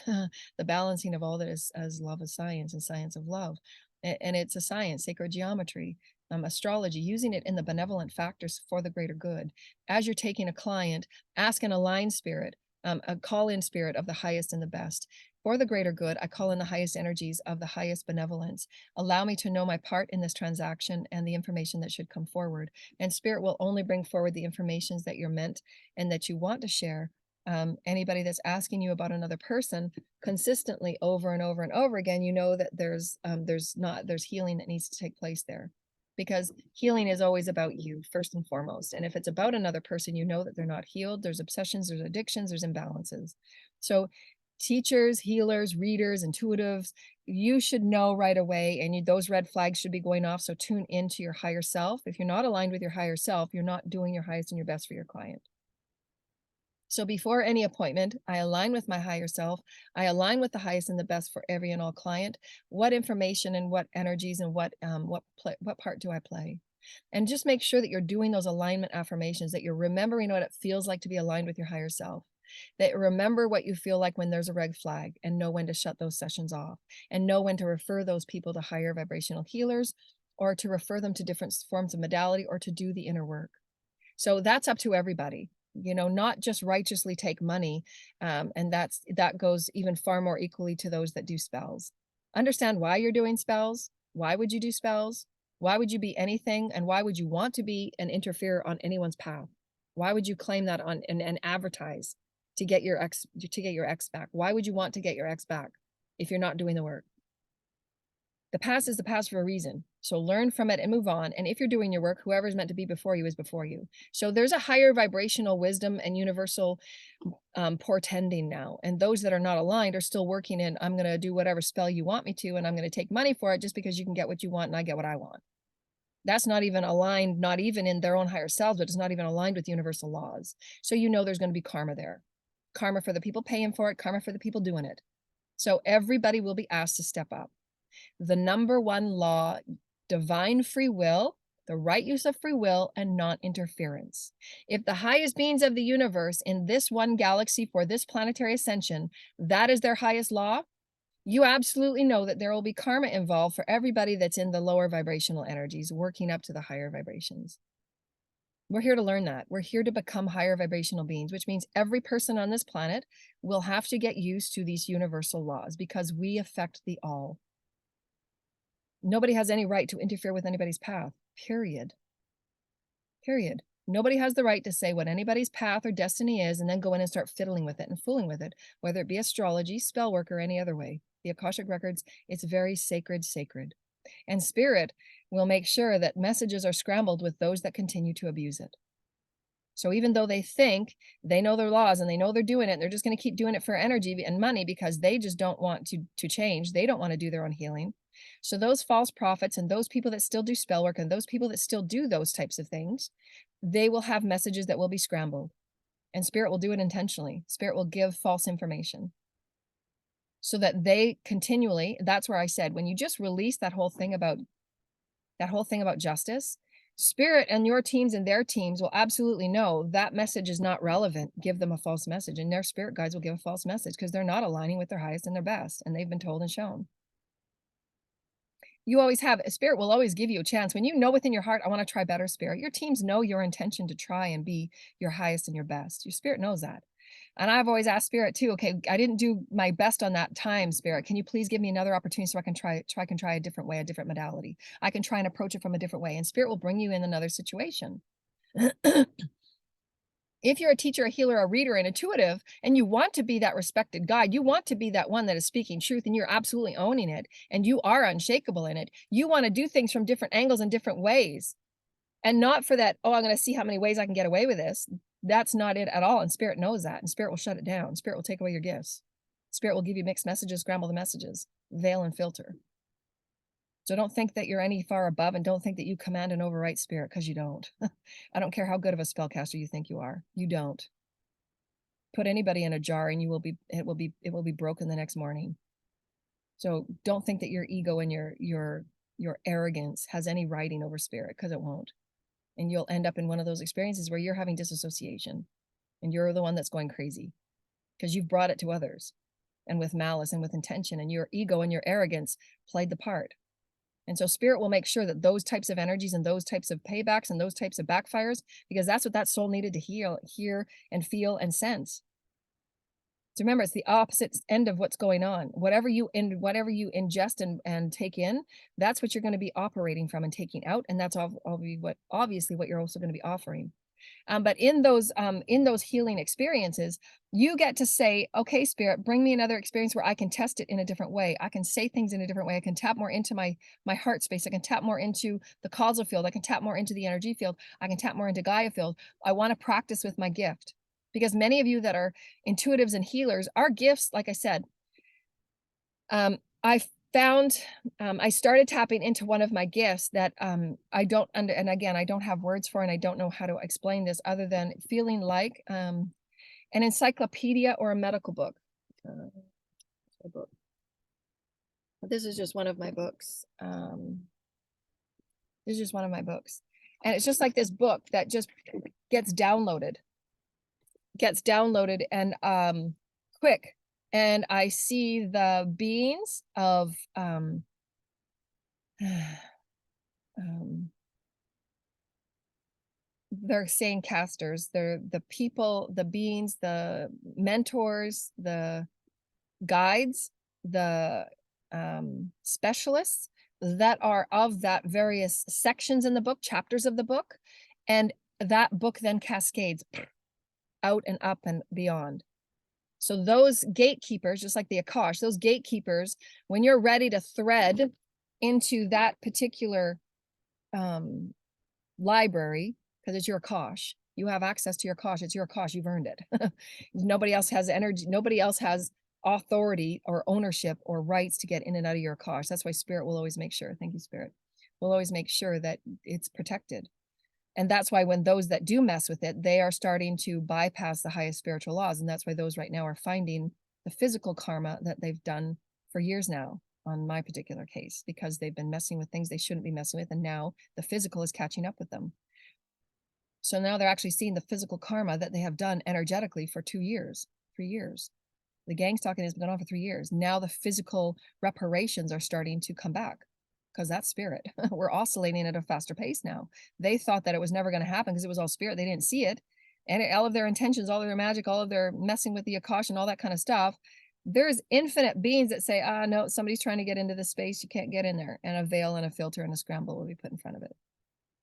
the balancing of all that is as love of science and science of love. And it's a science, sacred geometry, astrology, using it in the benevolent factors for the greater good. As you're taking a client, ask an aligned spirit, a call-in spirit of the highest and the best. For the greater good, I call in the highest energies of the highest benevolence. Allow me to know my part in this transaction and the information that should come forward. And spirit will only bring forward the informations that you're meant and that you want to share. Anybody that's asking you about another person consistently over and over and over again, you know that there's healing that needs to take place there, because healing is always about you first and foremost. And if it's about another person, you know that they're not healed. There's obsessions, there's addictions, there's imbalances. So Teachers, healers, readers, intuitives, you should know right away, and those red flags should be going off. So tune into your higher self. If you're not aligned with your higher self, you're not doing your highest and your best for your client. So before any appointment, I align with my higher self. I align with the highest and the best for every and all client. What information and what energies and what part do I play? And just make sure that you're doing those alignment affirmations, that you're remembering what it feels like to be aligned with your higher self, that remember what you feel like when there's a red flag, and know when to shut those sessions off, and know when to refer those people to higher vibrational healers, or to refer them to different forms of modality, or to do the inner work. So that's up to everybody, not just righteously take money. And that goes even far more equally to those that do spells. Understand why you're doing spells. Why would you do spells? Why would you be anything? And why would you want to be and interfere on anyone's path? Why would you claim that on and advertise to get your ex back? Why would you want to get your ex back if you're not doing the work? The past is the past for a reason. So learn from it and move on. And if you're doing your work, whoever's meant to be before you is before you. So there's a higher vibrational wisdom and universal portending now. And those that are not aligned are still working in, I'm going to do whatever spell you want me to, and I'm going to take money for it just because you can get what you want and I get what I want. That's not even aligned, not even in their own higher selves, but it's not even aligned with universal laws. So there's going to be karma there. Karma for the people paying for it, karma for the people doing it. So everybody will be asked to step up. The number one law, divine free will, the right use of free will, and non-interference. If the highest beings of the universe in this one galaxy for this planetary ascension, that is their highest law, you absolutely know that there will be karma involved for everybody that's in the lower vibrational energies working up to the higher vibrations. We're here to learn that. We're here to become higher vibrational beings, which means every person on this planet will have to get used to these universal laws because we affect the all. Nobody has any right to interfere with anybody's path, period. Period. Nobody has the right to say what anybody's path or destiny is and then go in and start fiddling with it and fooling with it, whether it be astrology, spell work, or any other way. The Akashic Records, it's very sacred. And spirit will make sure that messages are scrambled with those that continue to abuse it. So even though they think they know their laws and they know they're doing it, and they're just going to keep doing it for energy and money because they just don't want to change. They don't want to do their own healing. So those false prophets and those people that still do spell work and those people that still do those types of things, they will have messages that will be scrambled. And spirit will do it intentionally. Spirit will give false information so that they continually, that's where I said, when you just release that whole thing about justice, spirit and your teams and their teams will absolutely know that message is not relevant. Give them a false message, and their spirit guides will give a false message because they're not aligning with their highest and their best, and they've been told and shown. You always have, spirit will always give you a chance. When you know within your heart, I want to try better, spirit, your teams know your intention to try and be your highest and your best. Your spirit knows that. And I've always asked spirit too, okay, I didn't do my best on that time, spirit. Can you please give me another opportunity so I can try a different way, a different modality. I can try and approach it from a different way. And spirit will bring you in another situation. If you're a teacher, a healer, a reader, an intuitive, and you want to be that respected guide, you want to be that one that is speaking truth and you're absolutely owning it and you are unshakable in it. You want to do things from different angles and different ways, and not for that, oh, I'm going to see how many ways I can get away with this. That's not it at all. And spirit knows that, and spirit will shut it down. Spirit will take away your gifts. Spirit will give you mixed messages, scramble the messages, veil and filter. So don't think that you're any far above, and don't think that you command and overwrite spirit, because you don't. I don't care how good of a spellcaster you think you are. You don't. Put anybody in a jar and it will be broken the next morning. So don't think that your ego and your arrogance has any writing over spirit, because it won't. And you'll end up in one of those experiences where you're having disassociation and you're the one that's going crazy because you've brought it to others, and with malice and with intention, and your ego and your arrogance played the part. And so spirit will make sure that those types of energies and those types of paybacks and those types of backfires, because that's what that soul needed to hear and feel and sense. So remember, it's the opposite end of what's going on. Whatever you ingest and take in, that's what you're going to be operating from and taking out. And that's obviously what you're also going to be offering. But in those healing experiences, you get to say, okay, spirit, bring me another experience where I can test it in a different way. I can say things in a different way. I can tap more into my heart space. I can tap more into the causal field. I can tap more into the energy field. I can tap more into Gaia field. I want to practice with my gift. Because many of you that are intuitives and healers, our gifts, like I said, I found, I started tapping into one of my gifts that I don't and again, I don't have words for, and I don't know how to explain this other than feeling like an encyclopedia or a medical book. This is just one of my books. This is just one of my books. And it's just like this book that just gets downloaded and quick. And I see the beings of they're saying casters, they're the people, the beings, the mentors, the guides, the specialists that are of that various sections in the book, chapters of the book, and that book then cascades out and up and beyond. So those gatekeepers, just like the Akash, those gatekeepers, when you're ready to thread into that particular library, because it's your Akash, you have access to your Akash, it's your Akash, you've earned it. Nobody else has energy, nobody else has authority or ownership or rights to get in and out of your Akash. That's why Spirit will always make sure, thank you, Spirit, will always make sure that it's protected. And that's why when those that do mess with it, they are starting to bypass the highest spiritual laws. And that's why those right now are finding the physical karma that they've done for years now on my particular case, because they've been messing with things they shouldn't be messing with. And now the physical is catching up with them. So now they're actually seeing the physical karma that they have done energetically for 2 years, 3 years. The gang stalking has been going on for 3 years. Now the physical reparations are starting to come back, because that's spirit. We're oscillating at a faster pace now. They thought that it was never going to happen because it was all spirit. They didn't see it. And all of their intentions, all of their magic, all of their messing with the Akash and all that kind of stuff. There's infinite beings that say, no, somebody's trying to get into this space. You can't get in there. And a veil and a filter and a scramble will be put in front of it.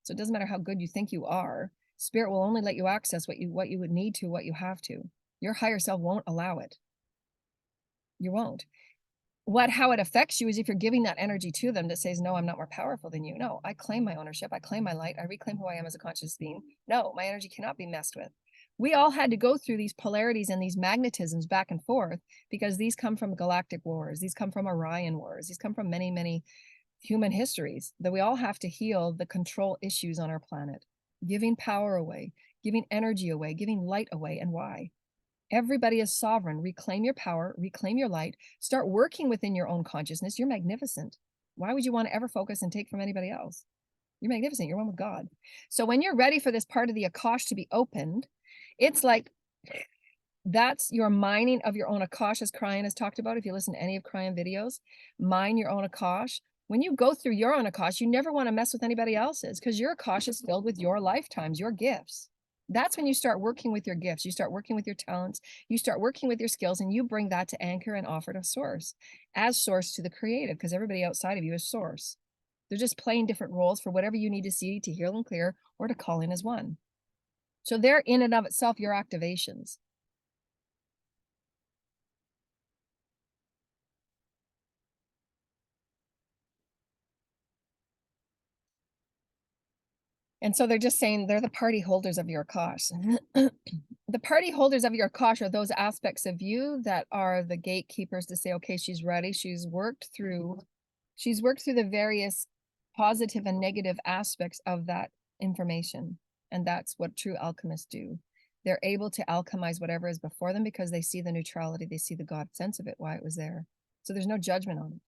So it doesn't matter how good you think you are. Spirit will only let you access what you would need to, what you have to. Your higher self won't allow it. You won't. How it affects you is if you're giving that energy to them that says, no, I'm not more powerful than you. No, I claim my ownership. I claim my light. I reclaim who I am as a conscious being. No, my energy cannot be messed with. We all had to go through these polarities and these magnetisms back and forth, because these come from galactic wars. These come from Orion wars. These come from many, many human histories, that we all have to heal the control issues on our planet, giving power away, giving energy away, giving light away. And why? Everybody is sovereign. Reclaim your power, reclaim your light, start working within your own consciousness. You're magnificent. Why would you want to ever focus and take from anybody else? You're magnificent. You're one with God. So when you're ready for this part of the Akash to be opened, it's like, that's your mining of your own Akash, as Kryan has talked about. If you listen to any of Kryan videos, mine your own Akash. When you go through your own Akash, you never want to mess with anybody else's, because your Akash is filled with your lifetimes, your gifts. That's when you start working with your gifts. You start working with your talents. You start working with your skills, and you bring that to anchor and offer to source, as source to the creative, because everybody outside of you is source. They're just playing different roles for whatever you need to see to heal and clear, or to call in as one. So they're in and of itself your activations. And so they're just saying they're the party holders of your Akash. The party holders of your Akash are those aspects of you that are the gatekeepers to say, okay, she's ready. She's worked through the various positive and negative aspects of that information. And that's what true alchemists do. They're able to alchemize whatever is before them, because they see the neutrality, they see the God sense of it, why it was there. So there's no judgment on it.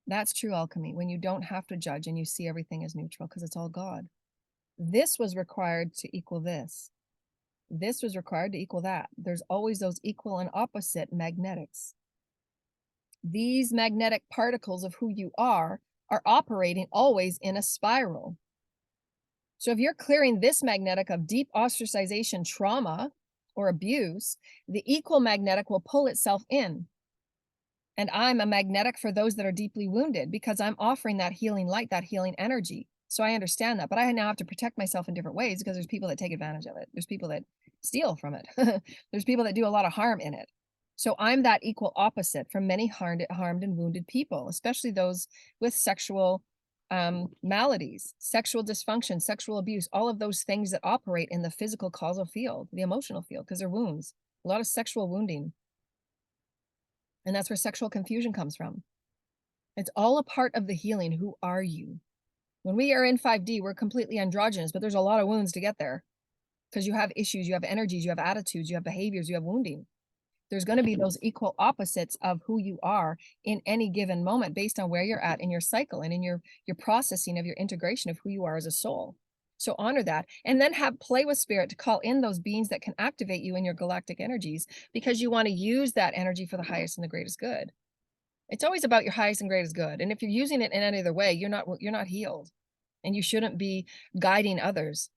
That's true alchemy, when you don't have to judge and you see everything as neutral, because it's all God. This was required to equal this. This was required to equal that. There's always those equal and opposite magnetics. These magnetic particles of who you are operating always in a spiral. So if you're clearing this magnetic of deep ostracization, trauma, or abuse, the equal magnetic will pull itself in. And I'm a magnetic for those that are deeply wounded, because I'm offering that healing light, that healing energy. So I understand that, but I now have to protect myself in different ways, because there's people that take advantage of it. There's people that steal from it. There's people that do a lot of harm in it. So I'm that equal opposite from many harmed and wounded people, especially those with sexual maladies, sexual dysfunction, sexual abuse, all of those things that operate in the physical causal field, the emotional field, because they're wounds, a lot of sexual wounding. And that's where sexual confusion comes from. It's all a part of the healing. Who are you? When we are in 5D, we're completely androgynous, but there's a lot of wounds to get there because you have issues, you have energies, you have attitudes, you have behaviors, you have wounding. There's going to be those equal opposites of who you are in any given moment based on where you're at in your cycle and in your processing of your integration of who you are as a soul. So honor that, and then have play with spirit to call in those beings that can activate you in your galactic energies, because you want to use that energy for the highest and the greatest good. It's always about your highest and greatest good. And if you're using it in any other way, you're not healed, and you shouldn't be guiding others.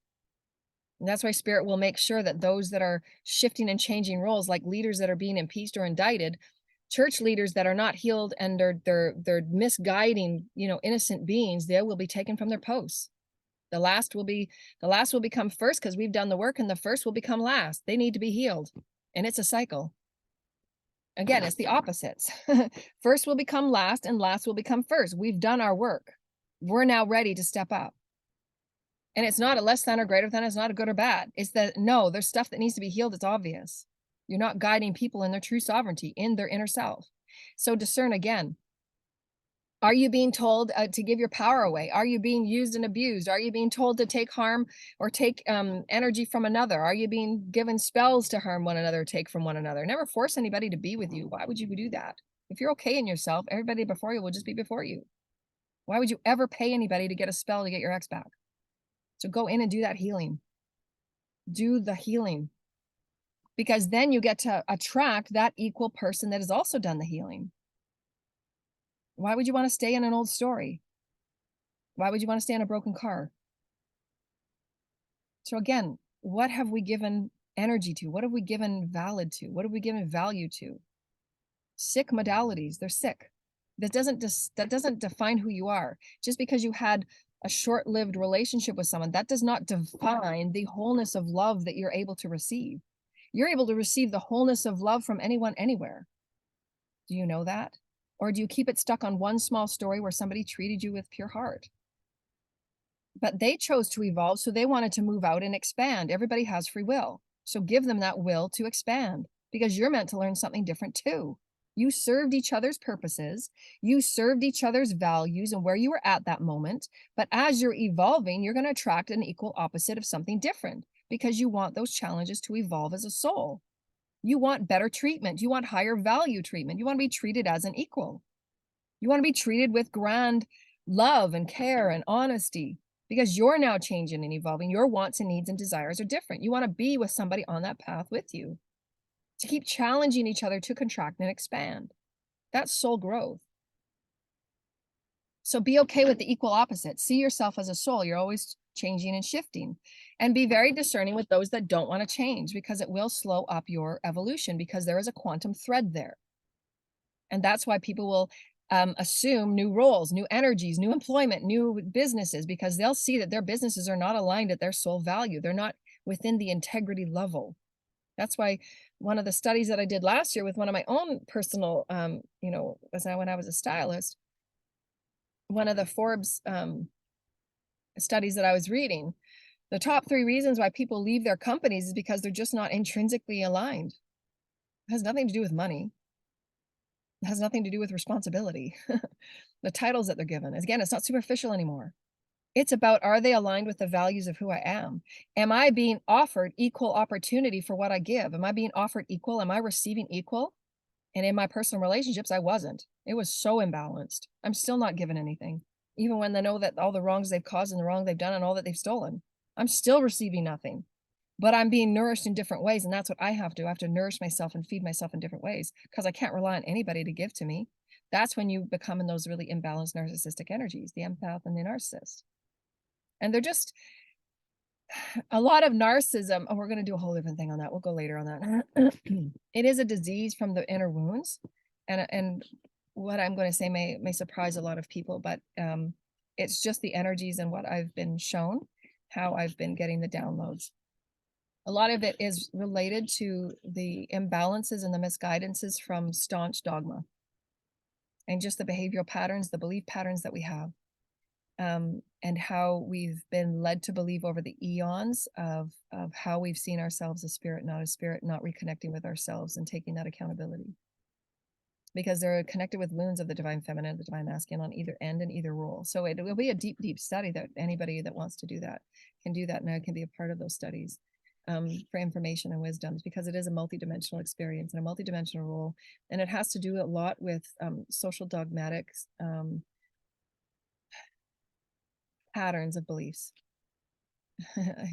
And that's why spirit will make sure that those that are shifting and changing roles, like leaders that are being impeached or indicted, church leaders that are not healed and they're misguiding, innocent beings, they will be taken from their posts. The last will become first because we've done the work, and the first will become last. They need to be healed. And it's a cycle. Again, it's the opposites. First will become last, and last will become first. We've done our work. We're now ready to step up. And it's not a less than or greater than, it's not a good or bad. It's that, no, there's stuff that needs to be healed. It's obvious. You're not guiding people in their true sovereignty, in their inner self. So discern again. Are you being told to give your power away? Are you being used and abused? Are you being told to take harm or take energy from another? Are you being given spells to harm one another, take from one another? Never force anybody to be with you. Why would you do that? If you're okay in yourself, everybody before you will just be before you. Why would you ever pay anybody to get a spell to get your ex back? So go in and do that healing. Do the healing. Because then you get to attract that equal person that has also done the healing. Why would you want to stay in an old story? Why would you want to stay in a broken car? So again, what have we given energy to? What have we given valid to? What have we given value to? Sick modalities, they're sick. That doesn't define who you are. Just because you had a short-lived relationship with someone, that does not define the wholeness of love that you're able to receive. You're able to receive the wholeness of love from anyone, anywhere. Do you know that? Or do you keep it stuck on one small story where somebody treated you with pure heart? But they chose to evolve, so they wanted to move out and expand. Everybody has free will. So give them that will to expand, because you're meant to learn something different too. You served each other's purposes. You served each other's values and where you were at that moment. But as you're evolving, you're going to attract an equal opposite of something different, because you want those challenges to evolve as a soul. You want better treatment. You want higher value treatment. You want to be treated as an equal. You want to be treated with grand love and care and honesty, because you're now changing and evolving. Your wants and needs and desires are different. You want to be with somebody on that path with you, to keep challenging each other to contract and expand. That's soul growth. So be okay with the equal opposite. See yourself as a soul. You're always changing and shifting, and be very discerning with those that don't want to change, because it will slow up your evolution, because there is a quantum thread there. And that's why people will assume new roles, new energies, new employment, new businesses, because they'll see that their businesses are not aligned at their soul value. They're not within the integrity level. That's why one of the studies that I did last year with one of my own personal, when I was a stylist, one of the Forbes studies that I was reading, the top 3 reasons why people leave their companies is because they're just not intrinsically aligned. It has nothing to do with money. It has nothing to do with responsibility. The titles that they're given. Again, it's not superficial anymore. It's about, are they aligned with the values of who I am? Am I being offered equal opportunity for what I give? Am I being offered equal? Am I receiving equal? And in my personal relationships, I wasn't. It was so imbalanced. I'm still not given anything. Even when they know that all the wrongs they've caused and the wrong they've done and all that they've stolen, I'm still receiving nothing. But I'm being nourished in different ways. And that's what I have to do. I have to nourish myself and feed myself in different ways, because I can't rely on anybody to give to me. That's when you become in those really imbalanced narcissistic energies, the empath and the narcissist. And they're just a lot of narcissism. Oh, we're going to do a whole different thing on that. We'll go later on that. It is a disease from the inner wounds. And what I'm going to say may surprise a lot of people, but it's just the energies and what I've been shown, how I've been getting the downloads. A lot of it is related to the imbalances and the misguidances from staunch dogma, and just the behavioral patterns, the belief patterns that we have. and how we've been led to believe over the eons of how we've seen ourselves as spirit, not reconnecting with ourselves and taking that accountability. Because they're connected with wounds of the divine feminine, the divine masculine on either end and either role. So it will be a deep, deep study that anybody that wants to do that can do that, and I can be a part of those studies for information and wisdoms, because it is a multidimensional experience and a multidimensional role, and it has to do a lot with social dogmatics, patterns of beliefs.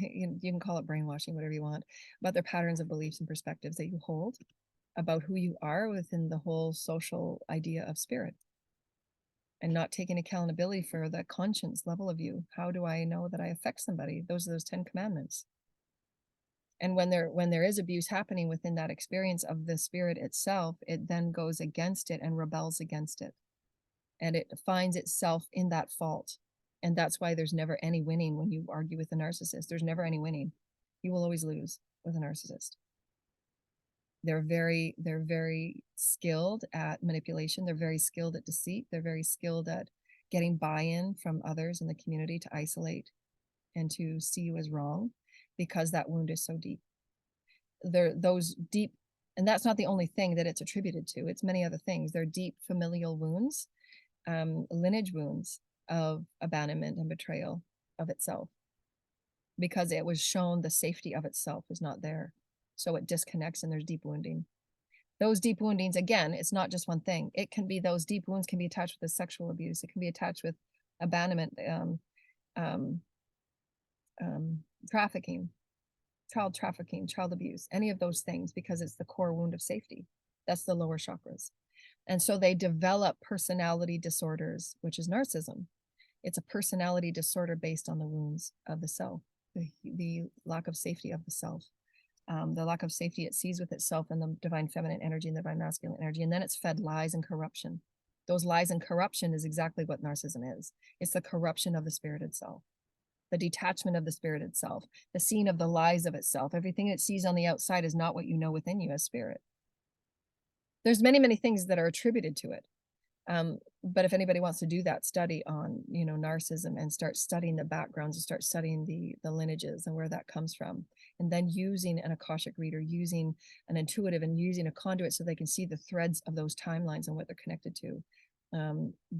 You can call it brainwashing, whatever you want, but they're patterns of beliefs and perspectives that you hold about who you are within the whole social idea of spirit, and not taking accountability for the conscience level of you. How do I know that I affect somebody? Those are those 10 commandments. And when there is abuse happening within that experience of the spirit itself, it then goes against it and rebels against it, and it finds itself in that fault. And that's why there's never any winning when you argue with a narcissist. There's never any winning. You will always lose with a narcissist. They're very skilled at manipulation. They're very skilled at deceit. They're very skilled at getting buy-in from others in the community to isolate and to see you as wrong, because that wound is so deep. Those deep, and that's not the only thing that it's attributed to. It's many other things. They're deep familial wounds, lineage wounds of abandonment and betrayal of itself, because it was shown the safety of itself is not there. So it disconnects, and there's deep wounding. Those deep woundings, again, it's not just one thing. It can be, those deep wounds can be attached with the sexual abuse. It can be attached with abandonment, trafficking, child abuse, any of those things, because it's the core wound of safety. That's the lower chakras. And so they develop personality disorders, which is narcissism. It's a personality disorder based on the wounds of the self, the lack of safety of the self. The lack of safety it sees with itself and the divine feminine energy and the divine masculine energy. And then it's fed lies and corruption. Those lies and corruption is exactly what narcissism is. It's the corruption of the spirit itself, the detachment of the spirit itself, the seeing of the lies of itself. Everything it sees on the outside is not what you know within you as spirit. There's many, many things that are attributed to it. But if anybody wants to do that study on, narcissism, and start studying the backgrounds and start studying the lineages and where that comes from, and then using an Akashic reader, using an intuitive, and using a conduit so they can see the threads of those timelines and what they're connected to,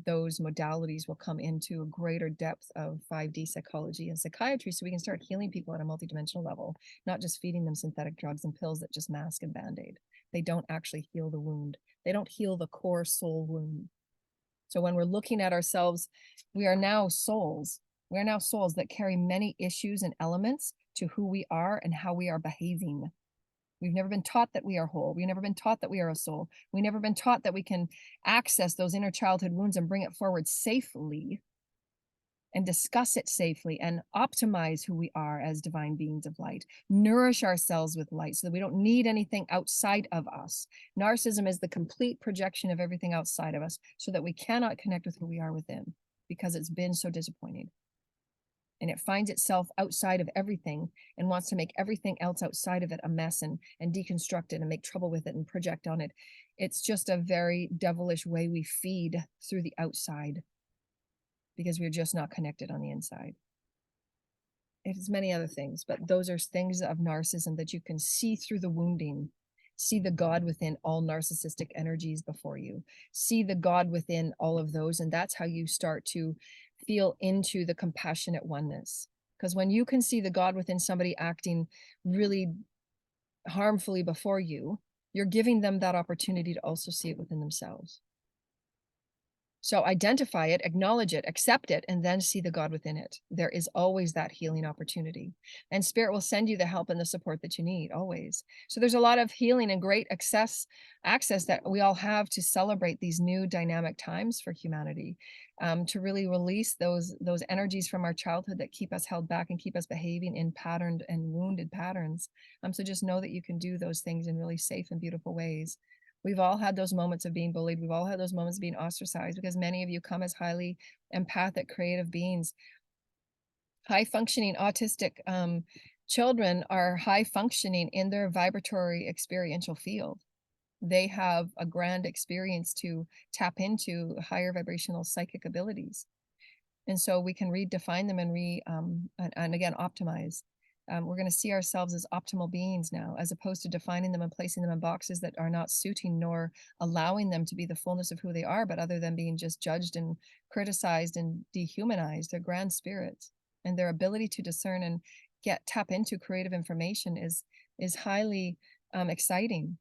those modalities will come into a greater depth of 5D psychology and psychiatry, so we can start healing people at a multidimensional level, not just feeding them synthetic drugs and pills that just mask and band-aid. They don't actually heal the wound. They don't heal the core soul wound. So when we're looking at ourselves, we are now souls. We are now souls that carry many issues and elements to who we are and how we are behaving. We've never been taught that we are whole. We've never been taught that we are a soul. We've never been taught that we can access those inner childhood wounds and bring it forward safely, and discuss it safely, and optimize who we are as divine beings of light, nourish ourselves with light so that we don't need anything outside of us. Narcissism is the complete projection of everything outside of us, so that we cannot connect with who we are within, because it's been so disappointing. And it finds itself outside of everything and wants to make everything else outside of it a mess, and deconstruct it and make trouble with it and project on it. It's just a very devilish way we feed through the outside, because we're just not connected on the inside. It is many other things, but those are things of narcissism that you can see through the wounding. See the God within all narcissistic energies before you. See the God within all of those, and that's how you start to feel into the compassionate oneness. Because when you can see the God within somebody acting really harmfully before you, you're giving them that opportunity to also see it within themselves. So identify it, acknowledge it, accept it, and then see the God within it. There is always that healing opportunity. And Spirit will send you the help and the support that you need, always. So there's a lot of healing and great access that we all have to celebrate these new dynamic times for humanity, to really release those energies from our childhood that keep us held back and keep us behaving in patterned and wounded patterns. So just know that you can do those things in really safe and beautiful ways. We've all had those moments of being bullied. We've all had those moments of being ostracized, because many of you come as highly empathic, creative beings. High functioning autistic children are high functioning in their vibratory experiential field. They have a grand experience to tap into higher vibrational psychic abilities. And so we can redefine them and again, optimize. We're going to see ourselves as optimal beings now, as opposed to defining them and placing them in boxes that are not suiting nor allowing them to be the fullness of who they are, but other than being just judged and criticized and dehumanized. They're grand spirits, and their ability to discern and tap into creative information is highly exciting.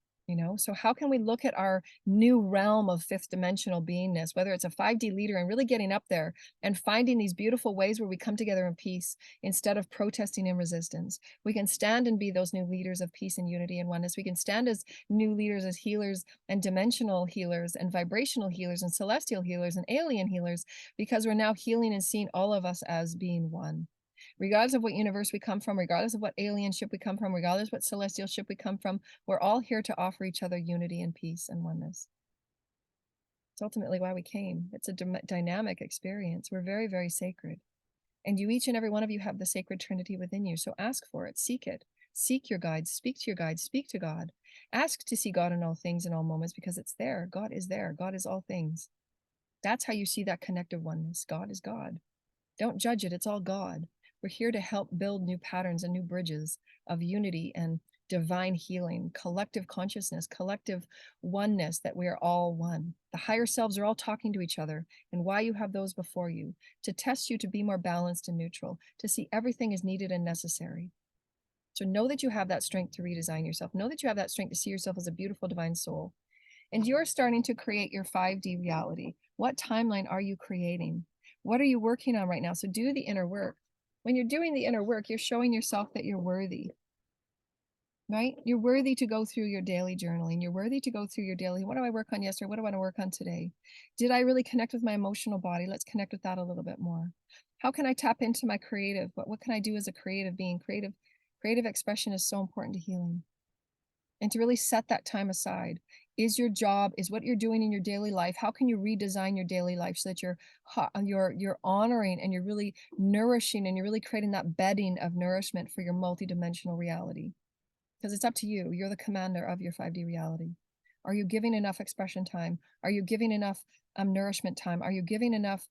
So how can we look at our new realm of fifth dimensional beingness, whether it's a 5D leader, and really getting up there and finding these beautiful ways where we come together in peace instead of protesting in resistance. We can stand and be those new leaders of peace and unity and oneness. We can stand as new leaders, as healers and dimensional healers and vibrational healers and celestial healers and alien healers, because we're now healing and seeing all of us as being one. Regardless of what universe we come from, regardless of what alien ship we come from, regardless of what celestial ship we come from, we're all here to offer each other unity and peace and oneness. It's ultimately why we came. It's a dynamic experience. We're very, very sacred. And each and every one of you have the sacred Trinity within you. So ask for it, seek it. Seek your guides, speak to your guides, speak to God. Ask to see God in all things, in all moments, because it's there. God is there. God is all things. That's how you see that connective oneness. God is God. Don't judge it. It's all God. We're here to help build new patterns and new bridges of unity and divine healing, collective consciousness, collective oneness, that we are all one. The higher selves are all talking to each other, and why you have those before you, to test you to be more balanced and neutral, to see everything is needed and necessary. So know that you have that strength to redesign yourself. Know that you have that strength to see yourself as a beautiful divine soul. And you're starting to create your 5D reality. What timeline are you creating? What are you working on right now? So do the inner work. When you're doing the inner work, you're showing yourself that you're worthy, right? You're worthy to go through your daily journaling. You're worthy to go through your daily, what do I work on yesterday? What do I want to work on today? Did I really connect with my emotional body? Let's connect with that a little bit more. How can I tap into my creative? What can I do as a creative being? Creative expression is so important to healing. And to really set that time aside. Is your job, is what you're doing in your daily life, how can you redesign your daily life so that you're honoring and you're really nourishing and you're really creating that bedding of nourishment for your multidimensional reality? Because it's up to you. You're the commander of your 5D reality. Are you giving enough expression time? Are you giving enough nourishment time? Are you giving enough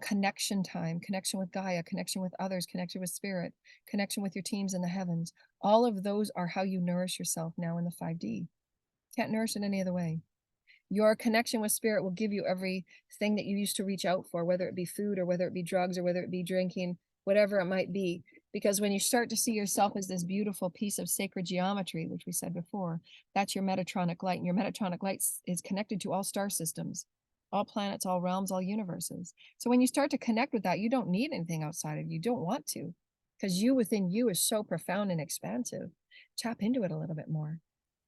connection time, connection with Gaia, connection with others, connection with spirit, connection with your teams in the heavens? All of those are how you nourish yourself now in the 5D. Can't nourish it any other way. Your connection with spirit will give you everything that you used to reach out for, whether it be food or whether it be drugs or whether it be drinking, whatever it might be. Because when you start to see yourself as this beautiful piece of sacred geometry, which we said before, that's your Metatronic light. And your Metatronic light is connected to all star systems, all planets, all realms, all universes. So when you start to connect with that, you don't need anything outside of you. You don't want to, because you within you is so profound and expansive. Tap into it a little bit more.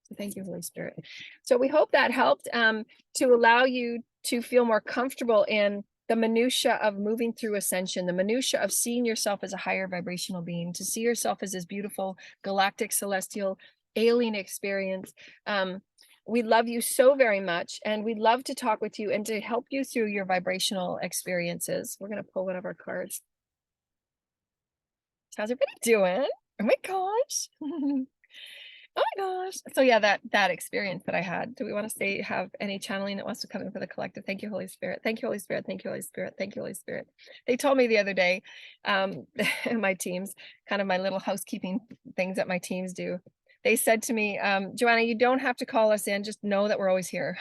So thank you, Holy Spirit. So we hope that helped to allow you to feel more comfortable in the minutia of moving through ascension, the minutia of seeing yourself as a higher vibrational being, to see yourself as this beautiful galactic celestial alien experience. We love you so very much, and we'd love to talk with you and to help you through your vibrational experiences. We're going to pull one of our cards. How's everybody doing? Oh my gosh. Oh my gosh. So yeah, that experience that I had. Do we want to have any channeling that wants to come in for the collective? Thank you, Holy Spirit. Thank you, Holy Spirit. Thank you, Holy Spirit. Thank you, Holy Spirit. They told me the other day, my teams, kind of my little housekeeping things that my teams do. They said to me, Joanna, you don't have to call us in, just know that we're always here.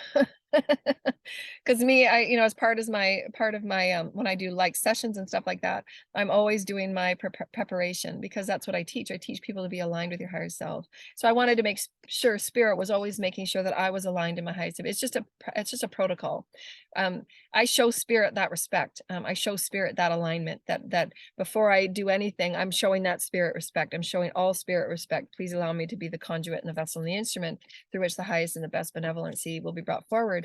Because me, as part of my when I do like sessions and stuff like that, I'm always doing my preparation, because that's what I teach. I teach people to be aligned with your higher self. So I wanted to make sure Spirit was always making sure that I was aligned in my highest self. It's just a protocol. I show Spirit that respect. I show Spirit that alignment, that before I do anything, I'm showing that Spirit respect. I'm showing all Spirit respect. Please allow me to be the conduit and the vessel and the instrument through which the highest and the best benevolency will be brought forward.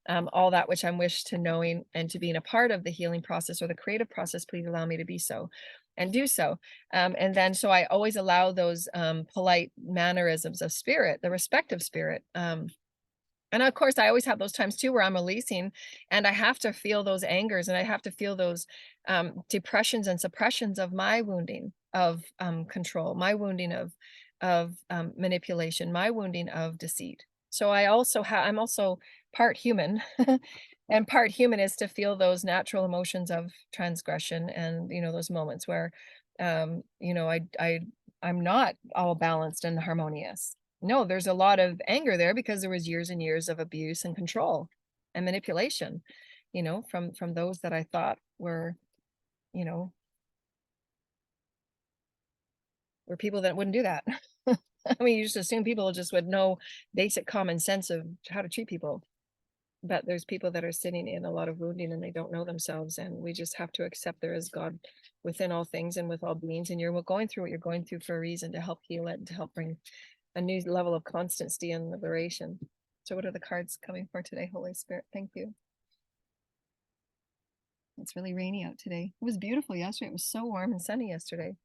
All that which I'm wished to knowing and to being a part of the healing process or the creative process, please allow me to be so and do so. And then, so I always allow those polite mannerisms of Spirit, the respect of Spirit. And of course, I always have those times too where I'm releasing, and I have to feel those angers, and I have to feel those depressions and suppressions of my wounding of control, my wounding of manipulation, my wounding of deceit. So I'm also part human And part human is to feel those natural emotions of transgression and, those moments where, I'm not all balanced and harmonious. No, there's a lot of anger there because there was years and years of abuse and control and manipulation, from those that I thought you know, were people that wouldn't do that. I mean, you just assume people just would know basic common sense of how to treat people. But there's people that are sitting in a lot of wounding and they don't know themselves. And we just have to accept there is God within all things and with all beings. And you're going through what you're going through for a reason, to help heal it and to help bring a new level of constancy and liberation. So what are the cards coming for today, Holy Spirit? Thank you. It's really rainy out today. It was beautiful yesterday. It was so warm and sunny yesterday.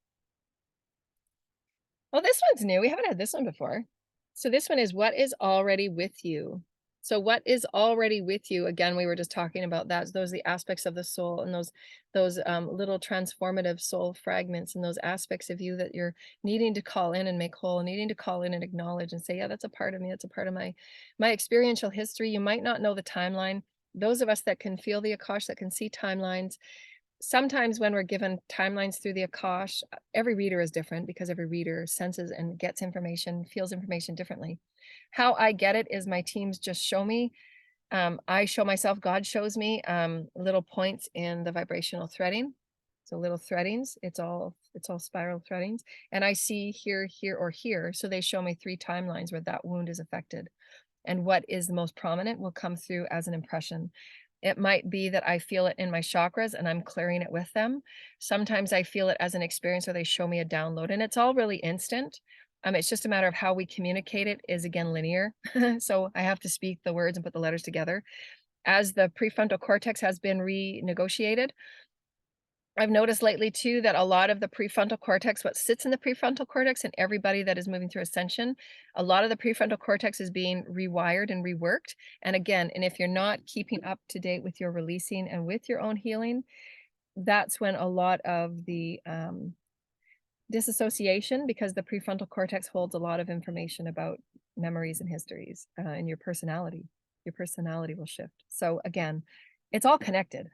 Well, this one's new. We haven't had this one before. So this one is what is already with you. So what is already with you? Again, we were just talking about that. Those are the aspects of the soul and those little transformative soul fragments and those aspects of you that you're needing to call in and make whole, needing to call in and acknowledge and say, yeah, that's a part of me. That's a part of my experiential history. You might not know the timeline. Those of us that can feel the Akash, that can see timelines, sometimes when we're given timelines through the Akash, every reader is different because every reader senses and gets information, feels information differently. How I get it is my teams just show me. I show myself, God shows me little points in the vibrational threading. So little threadings, it's all spiral threadings. And I see here, here, or here. So they show me 3 timelines where that wound is affected. And what is the most prominent will come through as an impression. It might be that I feel it in my chakras and I'm clearing it with them. Sometimes I feel it as an experience where they show me a download, and it's all really instant. It's just a matter of how we communicate it is, again, linear. So I have to speak the words and put the letters together. As the prefrontal cortex has been renegotiated, I've noticed lately too that a lot of the prefrontal cortex, what sits in the prefrontal cortex, and everybody that is moving through ascension, a lot of the prefrontal cortex is being rewired and reworked. And again, and if you're not keeping up to date with your releasing and with your own healing, that's when a lot of the disassociation, because the prefrontal cortex holds a lot of information about memories and histories and your personality will shift. So again, it's all connected.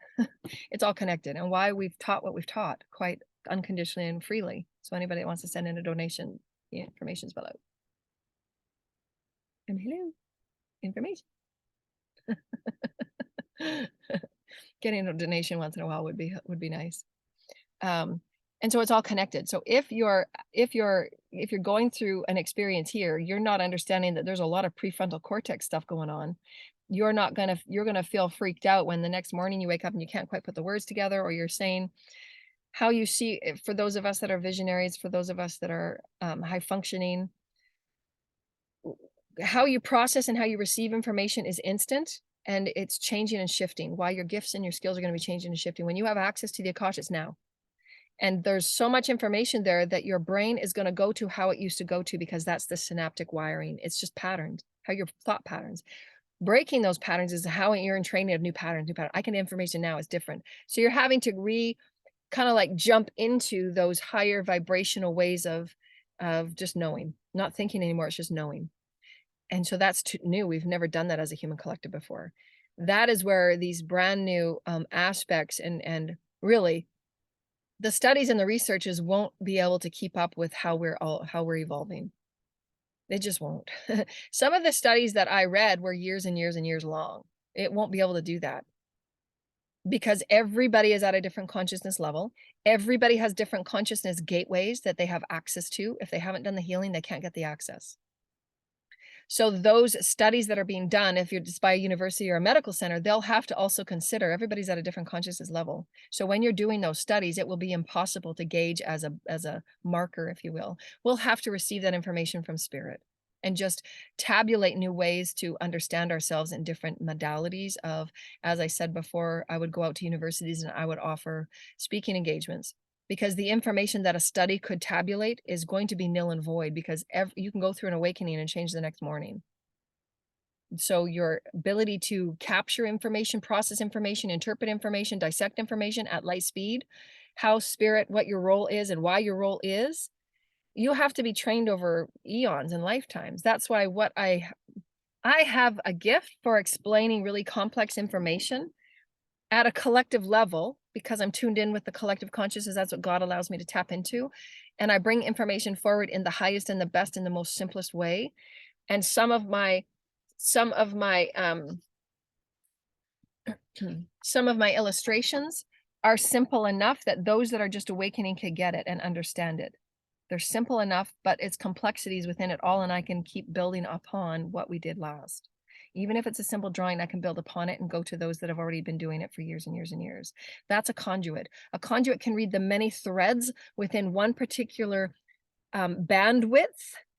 It's all connected, and why we've taught what we've taught quite unconditionally and freely. So anybody that wants to send in a donation, the information's below. And hello, information. Getting a donation once in a while would be nice. And so it's all connected. So if you're going through an experience here, you're not understanding that there's a lot of prefrontal cortex stuff going on. You're gonna feel freaked out when the next morning you wake up and you can't quite put the words together, or you're saying how you see it. For those of us that are visionaries, for those of us that are high functioning, how you process and how you receive information is instant, and it's changing and shifting. Why your gifts and your skills are going to be changing and shifting. When you have access to the Akash, it's now. And there's so much information there that your brain is going to go to how it used to go to, because that's the synaptic wiring. It's just patterns, how your thought patterns. Breaking those patterns is how you're in training of new patterns. I can information now is different. So you're having to kind of like jump into those higher vibrational ways of just knowing, not thinking anymore. It's just knowing. And so that's new. We've never done that as a human collective before. That is where these brand new aspects and really the studies and the researchers won't be able to keep up with how we're evolving. They just won't. Some of the studies that I read were years and years and years long. It won't be able to do that because everybody is at a different consciousness level. Everybody has different consciousness gateways that they have access to. If they haven't done the healing, they can't get the access. So those studies that are being done, if you're just by a university or a medical center, they'll have to also consider everybody's at a different consciousness level. So when you're doing those studies, it will be impossible to gauge as a marker, if you will. We'll have to receive that information from spirit and just tabulate new ways to understand ourselves in different modalities of, as I said before, I would go out to universities and I would offer speaking engagements, because the information that a study could tabulate is going to be nil and void, because you can go through an awakening and change the next morning. So your ability to capture information, process information, interpret information, dissect information at light speed, how spirit, what your role is and why your role is, you have to be trained over eons and lifetimes. That's why what I I have a gift for explaining really complex information at a collective level because I'm tuned in with the collective consciousness. That's what God allows me to tap into. And I bring information forward in the highest and the best and the most simplest way. And some of my some of my illustrations are simple enough that those that are just awakening can get it and understand it. They're simple enough, but it's complexities within it all, and I can keep building upon what we did last. Even if it's a simple drawing, I can build upon it and go to those that have already been doing it for years and years and years. That's a conduit. A conduit can read the many threads within one particular bandwidth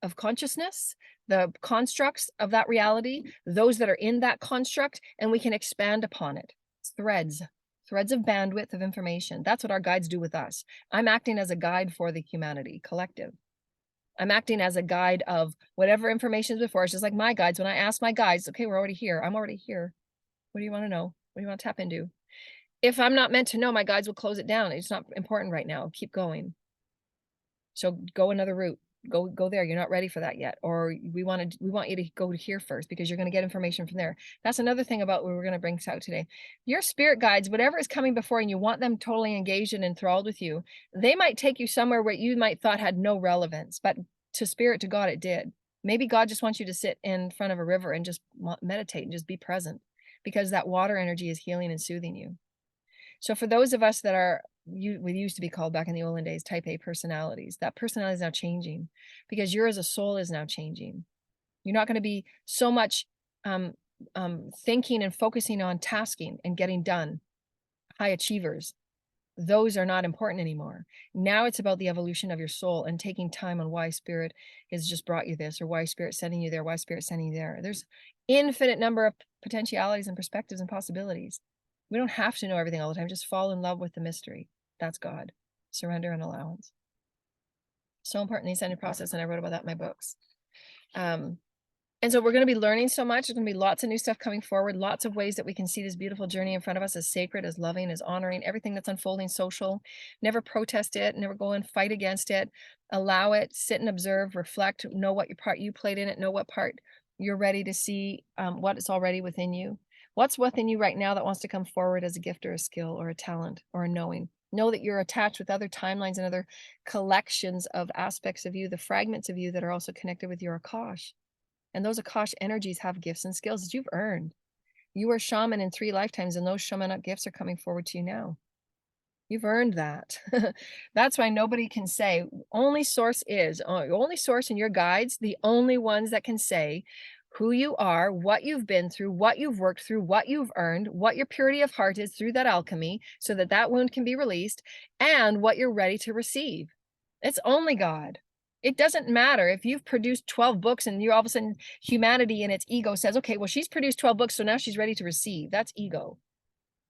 of consciousness, the constructs of that reality, those that are in that construct, and we can expand upon it. Threads, threads of bandwidth of information. That's what our guides do with us. I'm acting as a guide for the humanity collective. I'm acting as a guide of whatever information is before us, just like my guides. When I ask my guides, okay, we're already here. I'm already here. What do you want to know? What do you want to tap into? If I'm not meant to know, my guides will close it down. It's not important right now. Keep going. So go another route. Go there. You're not ready for that yet. Or we want you to go to here first because you're going to get information from there. That's another thing about what we're going to bring out today. Your spirit guides, whatever is coming before and you want them totally engaged and enthralled with you, they might take you somewhere where you might thought had no relevance, but to spirit, to God, it did. Maybe God just wants you to sit in front of a river and just meditate and just be present because that water energy is healing and soothing you. So for those of us that are, we used to be called back in the olden days, type A personalities, that personality is now changing because yours as a soul is now changing. You're not going to be so much thinking and focusing on tasking and getting done. High achievers, those are not important anymore. Now it's about the evolution of your soul and taking time on why spirit has just brought you this, or why spirit sending you there, why spirit sending you there. There's infinite number of potentialities and perspectives and possibilities. We don't have to know everything all the time. Just fall in love with the mystery. That's God. Surrender and allowance. So important in the ascended process, and I wrote about that in my books. And so we're going to be learning so much. There's going to be lots of new stuff coming forward, lots of ways that we can see this beautiful journey in front of us as sacred, as loving, as honoring, everything that's unfolding social. Never protest it, never go and fight against it. Allow it, sit and observe, reflect, know what your part you played in it, know what part you're ready to see, what is already within you. What's within you right now that wants to come forward as a gift or a skill or a talent or a knowing? Know that you're attached with other timelines and other collections of aspects of you, the fragments of you that are also connected with your Akash. And those Akash energies have gifts and skills that you've earned. You were a shaman in 3 lifetimes, and those shamanic gifts are coming forward to you now. You've earned that. That's why nobody can say, only source and your guides, the only ones that can say who you are, what you've been through, what you've worked through, what you've earned, what your purity of heart is through that alchemy, so that that wound can be released, and what you're ready to receive. It's only God. It doesn't matter if you've produced 12 books and you're all of a sudden humanity and its ego says, okay, well, she's produced 12 books, so now she's ready to receive. That's ego.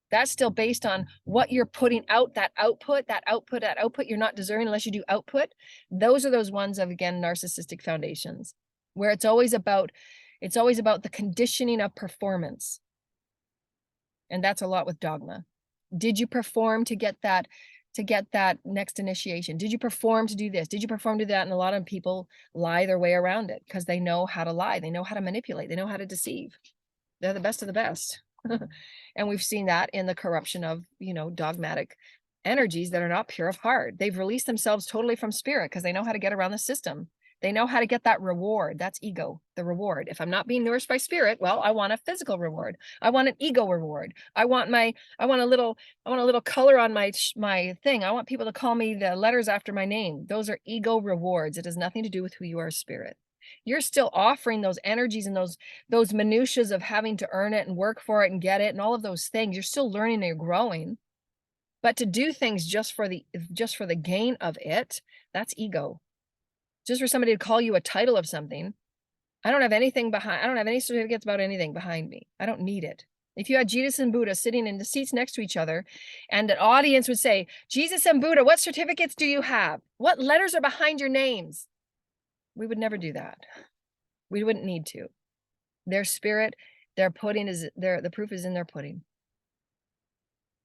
That's still based on what you're putting out, that output. You're not deserving unless you do output. Those are those ones of, again, narcissistic foundations, where it's always about the conditioning of performance. And that's a lot with dogma. Did you perform to get that next initiation? Did you perform to do this? Did you perform to do that? And a lot of people lie their way around it because they know how to lie. They know how to manipulate. They know how to deceive. They're the best of the best. And we've seen that in the corruption of, dogmatic energies that are not pure of heart. They've released themselves totally from spirit because they know how to get around the system. They know how to get that reward. That's ego, the reward. If I'm not being nourished by spirit, well, I want a physical reward. I want an ego reward. I want a little color on my thing. I want people to call me the letters after my name. Those are ego rewards. It has nothing to do with who you are, spirit. You're still offering those energies and those minutiae of having to earn it and work for it and get it and all of those things. You're still learning and you're growing. But to do things just for the gain of it, that's ego. Just for somebody to call you a title of something. I don't have any certificates about anything behind me. I don't need it. If you had Jesus and Buddha sitting in the seats next to each other and an audience would say, Jesus and Buddha, what certificates do you have? What letters are behind your names? We would never do that. We wouldn't need to. Their spirit, their pudding the proof is in their pudding.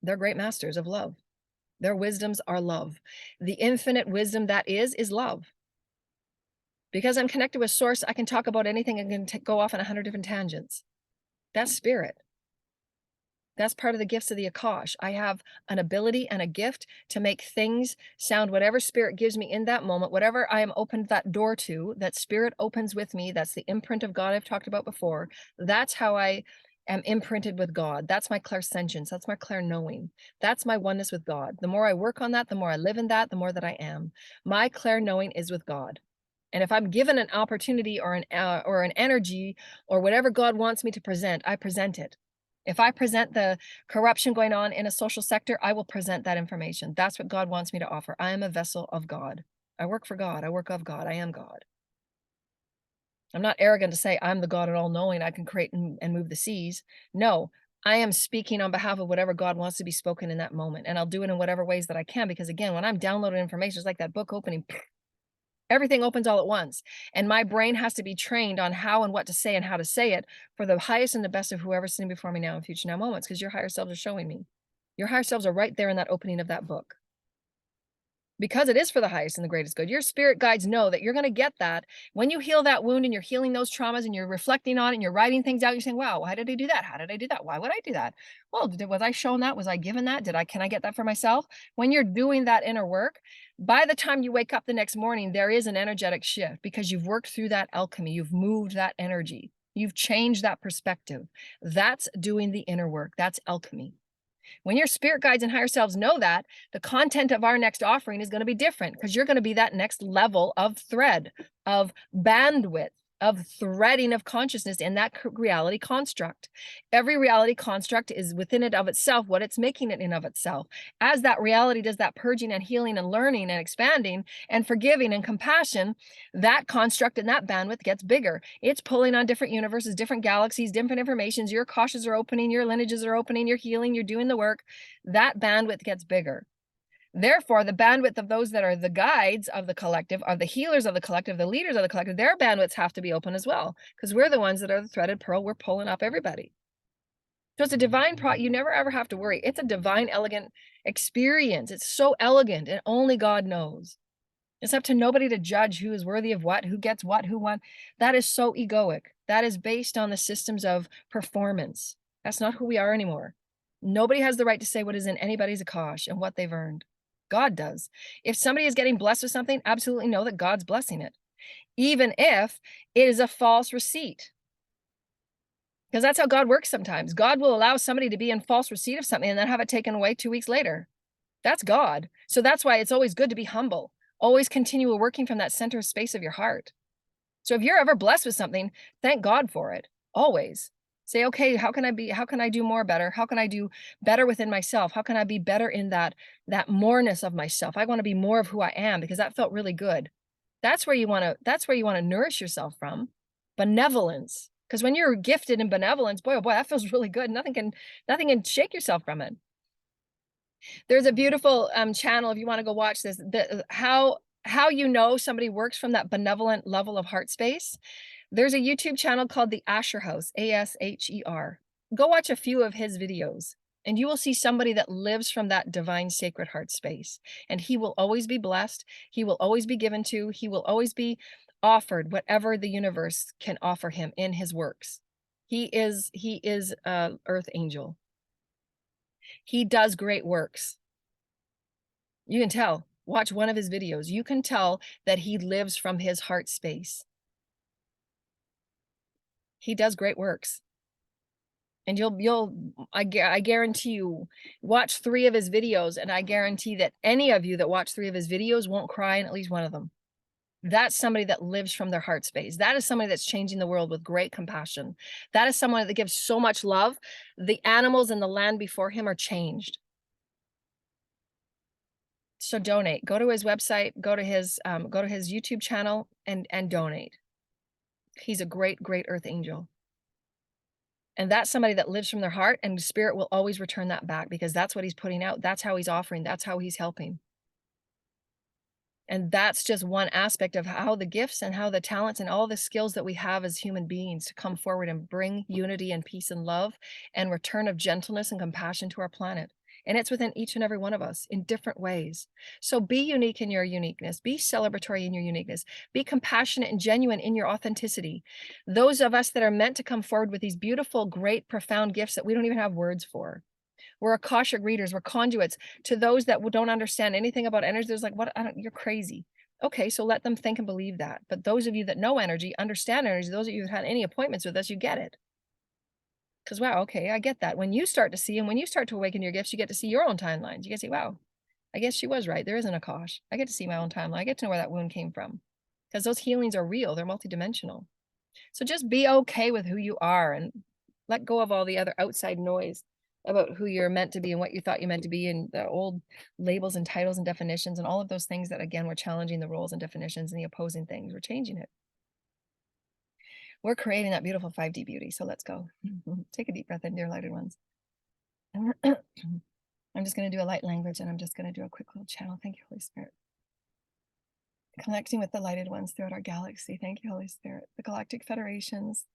They're great masters of love. Their wisdoms are love. The infinite wisdom that is love. Because I'm connected with source, I can talk about anything and can go off on 100 different tangents. That's spirit. That's part of the gifts of the Akash. I have an ability and a gift to make things sound whatever spirit gives me in that moment, whatever I am opened that door to, that spirit opens with me. That's the imprint of God I've talked about before. That's how I am imprinted with God. That's my clairsentience. That's my clair-knowing. That's my oneness with God. The more I work on that, the more I live in that, the more that I am. My clair-knowing is with God. And if I'm given an opportunity or an energy or whatever God wants me to present, I present it. If I present the corruption going on in a social sector, I will present that information. That's what God wants me to offer. I am a vessel of God. I work for God. I work of God. I am God. I'm not arrogant to say I'm the God and all-knowing. I can create and move the seas. No, I am speaking on behalf of whatever God wants to be spoken in that moment. And I'll do it in whatever ways that I can. Because again, when I'm downloading information, it's like that book opening. Everything opens all at once. And my brain has to be trained on how and what to say and how to say it for the highest and the best of whoever's sitting before me now in future now moments, because your higher selves are showing me. Your higher selves are right there in that opening of that book. Because it is for the highest and the greatest good. Your spirit guides know that you're going to get that. When you heal that wound and you're healing those traumas and you're reflecting on it and you're writing things out, you're saying, wow, why did I do that? How did I do that? Why would I do that? Well, was I shown that? Was I given that? Can I get that for myself? When you're doing that inner work, by the time you wake up the next morning, there is an energetic shift because you've worked through that alchemy. You've moved that energy. You've changed that perspective. That's doing the inner work. That's alchemy. When your spirit guides and higher selves know that, the content of our next offering is going to be different because you're going to be that next level of thread, of bandwidth, of threading of consciousness in that reality construct. Every reality construct is within it of itself what it's making it in of itself. As that reality does that purging and healing and learning and expanding and forgiving and compassion, that construct and that bandwidth gets bigger. It's pulling on different universes, different galaxies, different informations. Your kashas are opening, your lineages are opening, you're healing, you're doing the work. That bandwidth gets bigger. Therefore, the bandwidth of those that are the guides of the collective, are the healers of the collective, the leaders of the collective, their bandwidths have to be open as well, because we're the ones that are the threaded pearl. We're pulling up everybody. So it's a divine you never ever have to worry. It's a divine, elegant experience. It's so elegant and only God knows. It's up to nobody to judge who is worthy of what, who gets what, who won. That is so egoic. That is based on the systems of performance. That's not who we are anymore. Nobody has the right to say what is in anybody's Akash and what they've earned. God does. If somebody is getting blessed with something, absolutely know that God's blessing it, even if it is a false receipt. Because that's how God works sometimes. God will allow somebody to be in false receipt of something and then have it taken away 2 weeks later. That's God. So that's why it's always good to be humble. Always continue working from that center space of your heart. So if you're ever blessed with something, thank God for it. Always. Say, okay, how can I do more better? How can I do better within myself? How can I be better in that moreness of myself? I want to be more of who I am because that felt really good. That's where you want to nourish yourself from. Benevolence. Because when you're gifted in benevolence, boy, oh boy, that feels really good. Nothing can shake yourself from it. There's a beautiful channel if you want to go watch this, how you know somebody works from that benevolent level of heart space. There's a YouTube channel called the Asher House, ASHER. Go watch a few of his videos and you will see somebody that lives from that divine sacred heart space. And he will always be blessed. He will always be given to. He will always be offered whatever the universe can offer him in his works. He is an earth angel. He does great works. You can tell. Watch one of his videos. You can tell that he lives from his heart space. He does great works. And I guarantee you, watch 3 of his videos, and I guarantee that any of you that watch 3 of his videos won't cry in at least one of them. That's somebody that lives from their heart space. That is somebody that's changing the world with great compassion. That is someone that gives so much love. The animals and the land before him are changed. So donate. Go to his website, go to his YouTube channel and donate. He's a great, great earth angel. And that's somebody that lives from their heart, and spirit will always return that back because that's what he's putting out. That's how he's offering. That's how he's helping. And that's just one aspect of how the gifts and how the talents and all the skills that we have as human beings to come forward and bring unity and peace and love and return of gentleness and compassion to our planet. And it's within each and every one of us in different ways. So be unique in your uniqueness, be celebratory in your uniqueness, be compassionate and genuine in your authenticity. Those of us that are meant to come forward with these beautiful, great, profound gifts that we don't even have words for. We're Akashic readers, we're conduits to those that don't understand anything about energy. There's like, what? You're crazy. Okay, so let them think and believe that. But those of you that know energy, understand energy, those of you that had any appointments with us, you get it. Because, wow, okay, I get that. When you start to see and when you start to awaken your gifts, you get to see your own timelines. You get to see, wow, I guess she was right. There isn't a Akash. I get to see my own timeline. I get to know where that wound came from. Because those healings are real. They're multidimensional. So just be okay with who you are and let go of all the other outside noise about who you're meant to be and what you thought you meant to be and the old labels and titles and definitions and all of those things that, again, we're challenging the roles and definitions and the opposing things. We're changing it. We're creating that beautiful 5D beauty. So let's go. Take a deep breath in, dear lighted ones. I'm just going to do a light language and I'm just going to do a quick little channel. Thank you, Holy Spirit. Connecting with the lighted ones throughout our galaxy. Thank you, Holy Spirit. The galactic federations,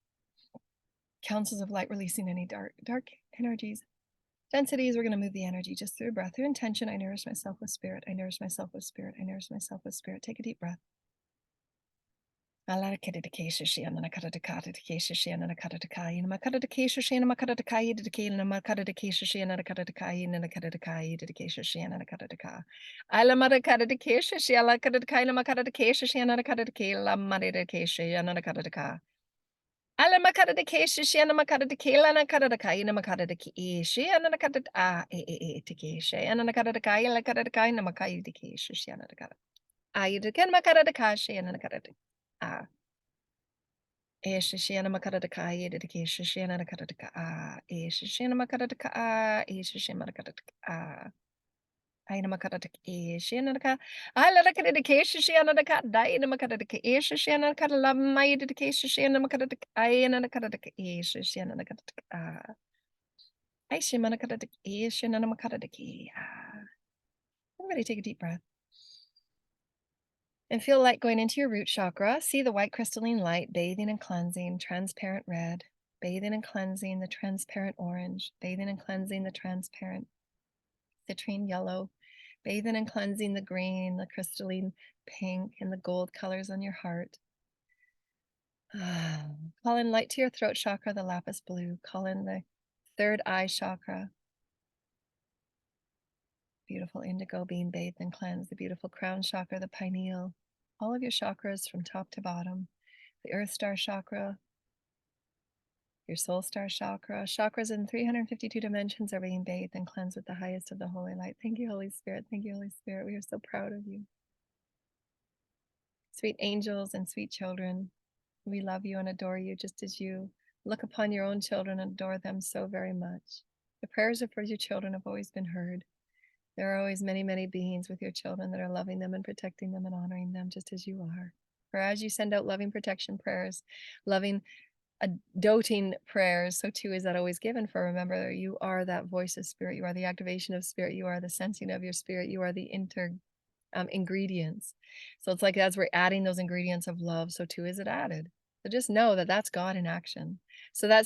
councils of light, releasing any dark energies. Densities, we're going to move the energy just through breath, through intention. I nourish myself with spirit. I nourish myself with spirit. I nourish myself with spirit. Take a deep breath. Alara kedidikesha shiana nakadadikata dikesha shiana nakadadikai namakada dikesha shiana makada dikai didikina namakada dikesha shiana nakadadikai nakadadikai didikesha shiana nakadadika. Alamada kadadikesha shiala kadadikai namakada dikesha shiana nakadadikai lamada dikesha shiana nakadadika. Alamakada dikesha shiana makada dikela nakadadikai namakada diki shiana nakadad dikesha shiana nakadadikai lakadadikai namakai dikesha shiana nakada. Ayudikan makada dikashi and nakadadi. Shishana Makadaka, dedication, Shana Nakadaka, Shishana Makadaka, Shishana Makadaka, Aina Makadaka, Shanaka, I let a dedication, Shana the cat, Diana Makadaka, Shishana Kadala, my dedication, Shana Makadaka, Iana Nakadaka, Shishana Nakadaka, I Shimana Kadaka, Shana Makadaki. Everybody take a deep breath. And feel light going into your root chakra. See the white crystalline light bathing and cleansing, transparent red, bathing and cleansing the transparent orange, bathing and cleansing the transparent citrine yellow, bathing and cleansing the green, the crystalline pink, and the gold colors on your heart. Call in light to your throat chakra, the lapis blue. Call in the third eye chakra. Beautiful indigo being bathed and cleansed. The beautiful crown chakra, the pineal. All of your chakras from top to bottom. The earth star chakra, your soul star chakra. Chakras in 352 dimensions are being bathed and cleansed with the highest of the holy light. Thank you, Holy Spirit. Thank you, Holy Spirit. We are so proud of you. Sweet angels and sweet children, we love you and adore you just as you look upon your own children and adore them so very much. The prayers of your children have always been heard. There are always many, many beings with your children that are loving them and protecting them and honoring them just as you are. For as you send out loving protection prayers, loving doting prayers, so too is that always given. For remember, you are that voice of spirit. You are the activation of spirit. You are the sensing of your spirit. You are the ingredients. So it's like as we're adding those ingredients of love, so too is it added. So just know that that's God in action. So they're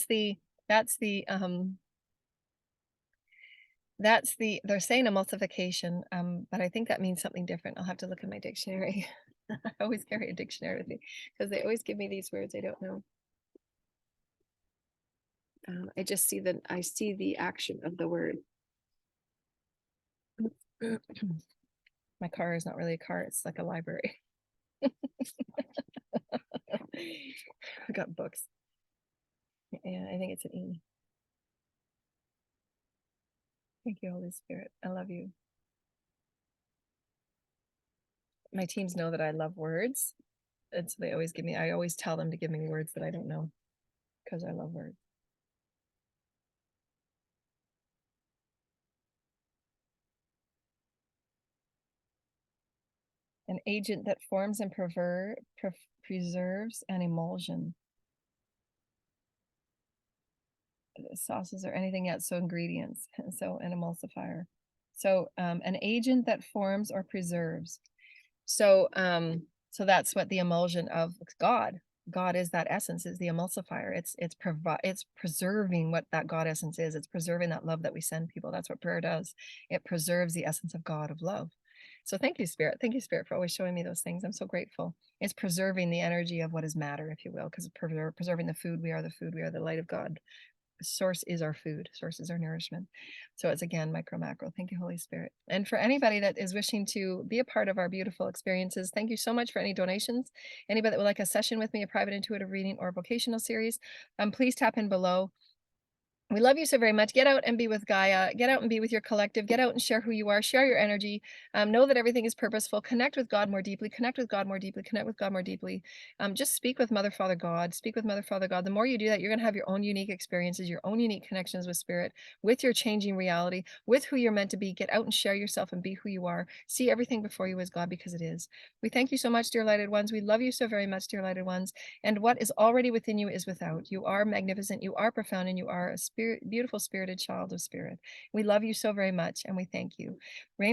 saying emulsification, but I think that means something different. I'll have to look in my dictionary. I always carry a dictionary with me because they always give me these words I don't know. I just see the action of the word. My car is not really a car, it's like a library. I got books. Yeah, I think it's an E. Thank you, Holy Spirit. I love you. My teams know that I love words. And so I always tell them to give me words that I don't know because I love words. An agent that forms and preserves an emulsion. Sauces or anything else, so ingredients, so an emulsifier. So an agent that forms or preserves. So so that's what the emulsion of God. God is that essence, is the emulsifier. It's preserving what that God essence is. It's preserving that love that we send people. That's what prayer does. It preserves the essence of God, of love. So thank you, Spirit. Thank you, Spirit, for always showing me those things. I'm so grateful. It's preserving the energy of what is matter, if you will, because preserving the food. We are the food. We are the light of God. Source is our food. Source is our nourishment. So it's again micro macro. Thank you, Holy Spirit. And for anybody that is wishing to be a part of our beautiful experiences, thank you so much for any donations. Anybody that would like a session with me, a private intuitive reading or vocational series, please tap in below. We love you so very much. Get out and be with Gaia. Get out and be with your collective. Get out and share who you are. Share your energy. Know that everything is purposeful. Connect with God more deeply. Connect with God more deeply. Connect with God more deeply. Just speak with Mother, Father, God. Speak with Mother, Father, God. The more you do that, you're going to have your own unique experiences, your own unique connections with Spirit, with your changing reality, with who you're meant to be. Get out and share yourself and be who you are. See everything before you as God, because it is. We thank you so much, dear lighted ones. We love you so very much, dear lighted ones. And what is already within you is without. You are magnificent, you are profound, and you are a beautiful spirited child of Spirit. We love you so very much, and we thank you. Rainbow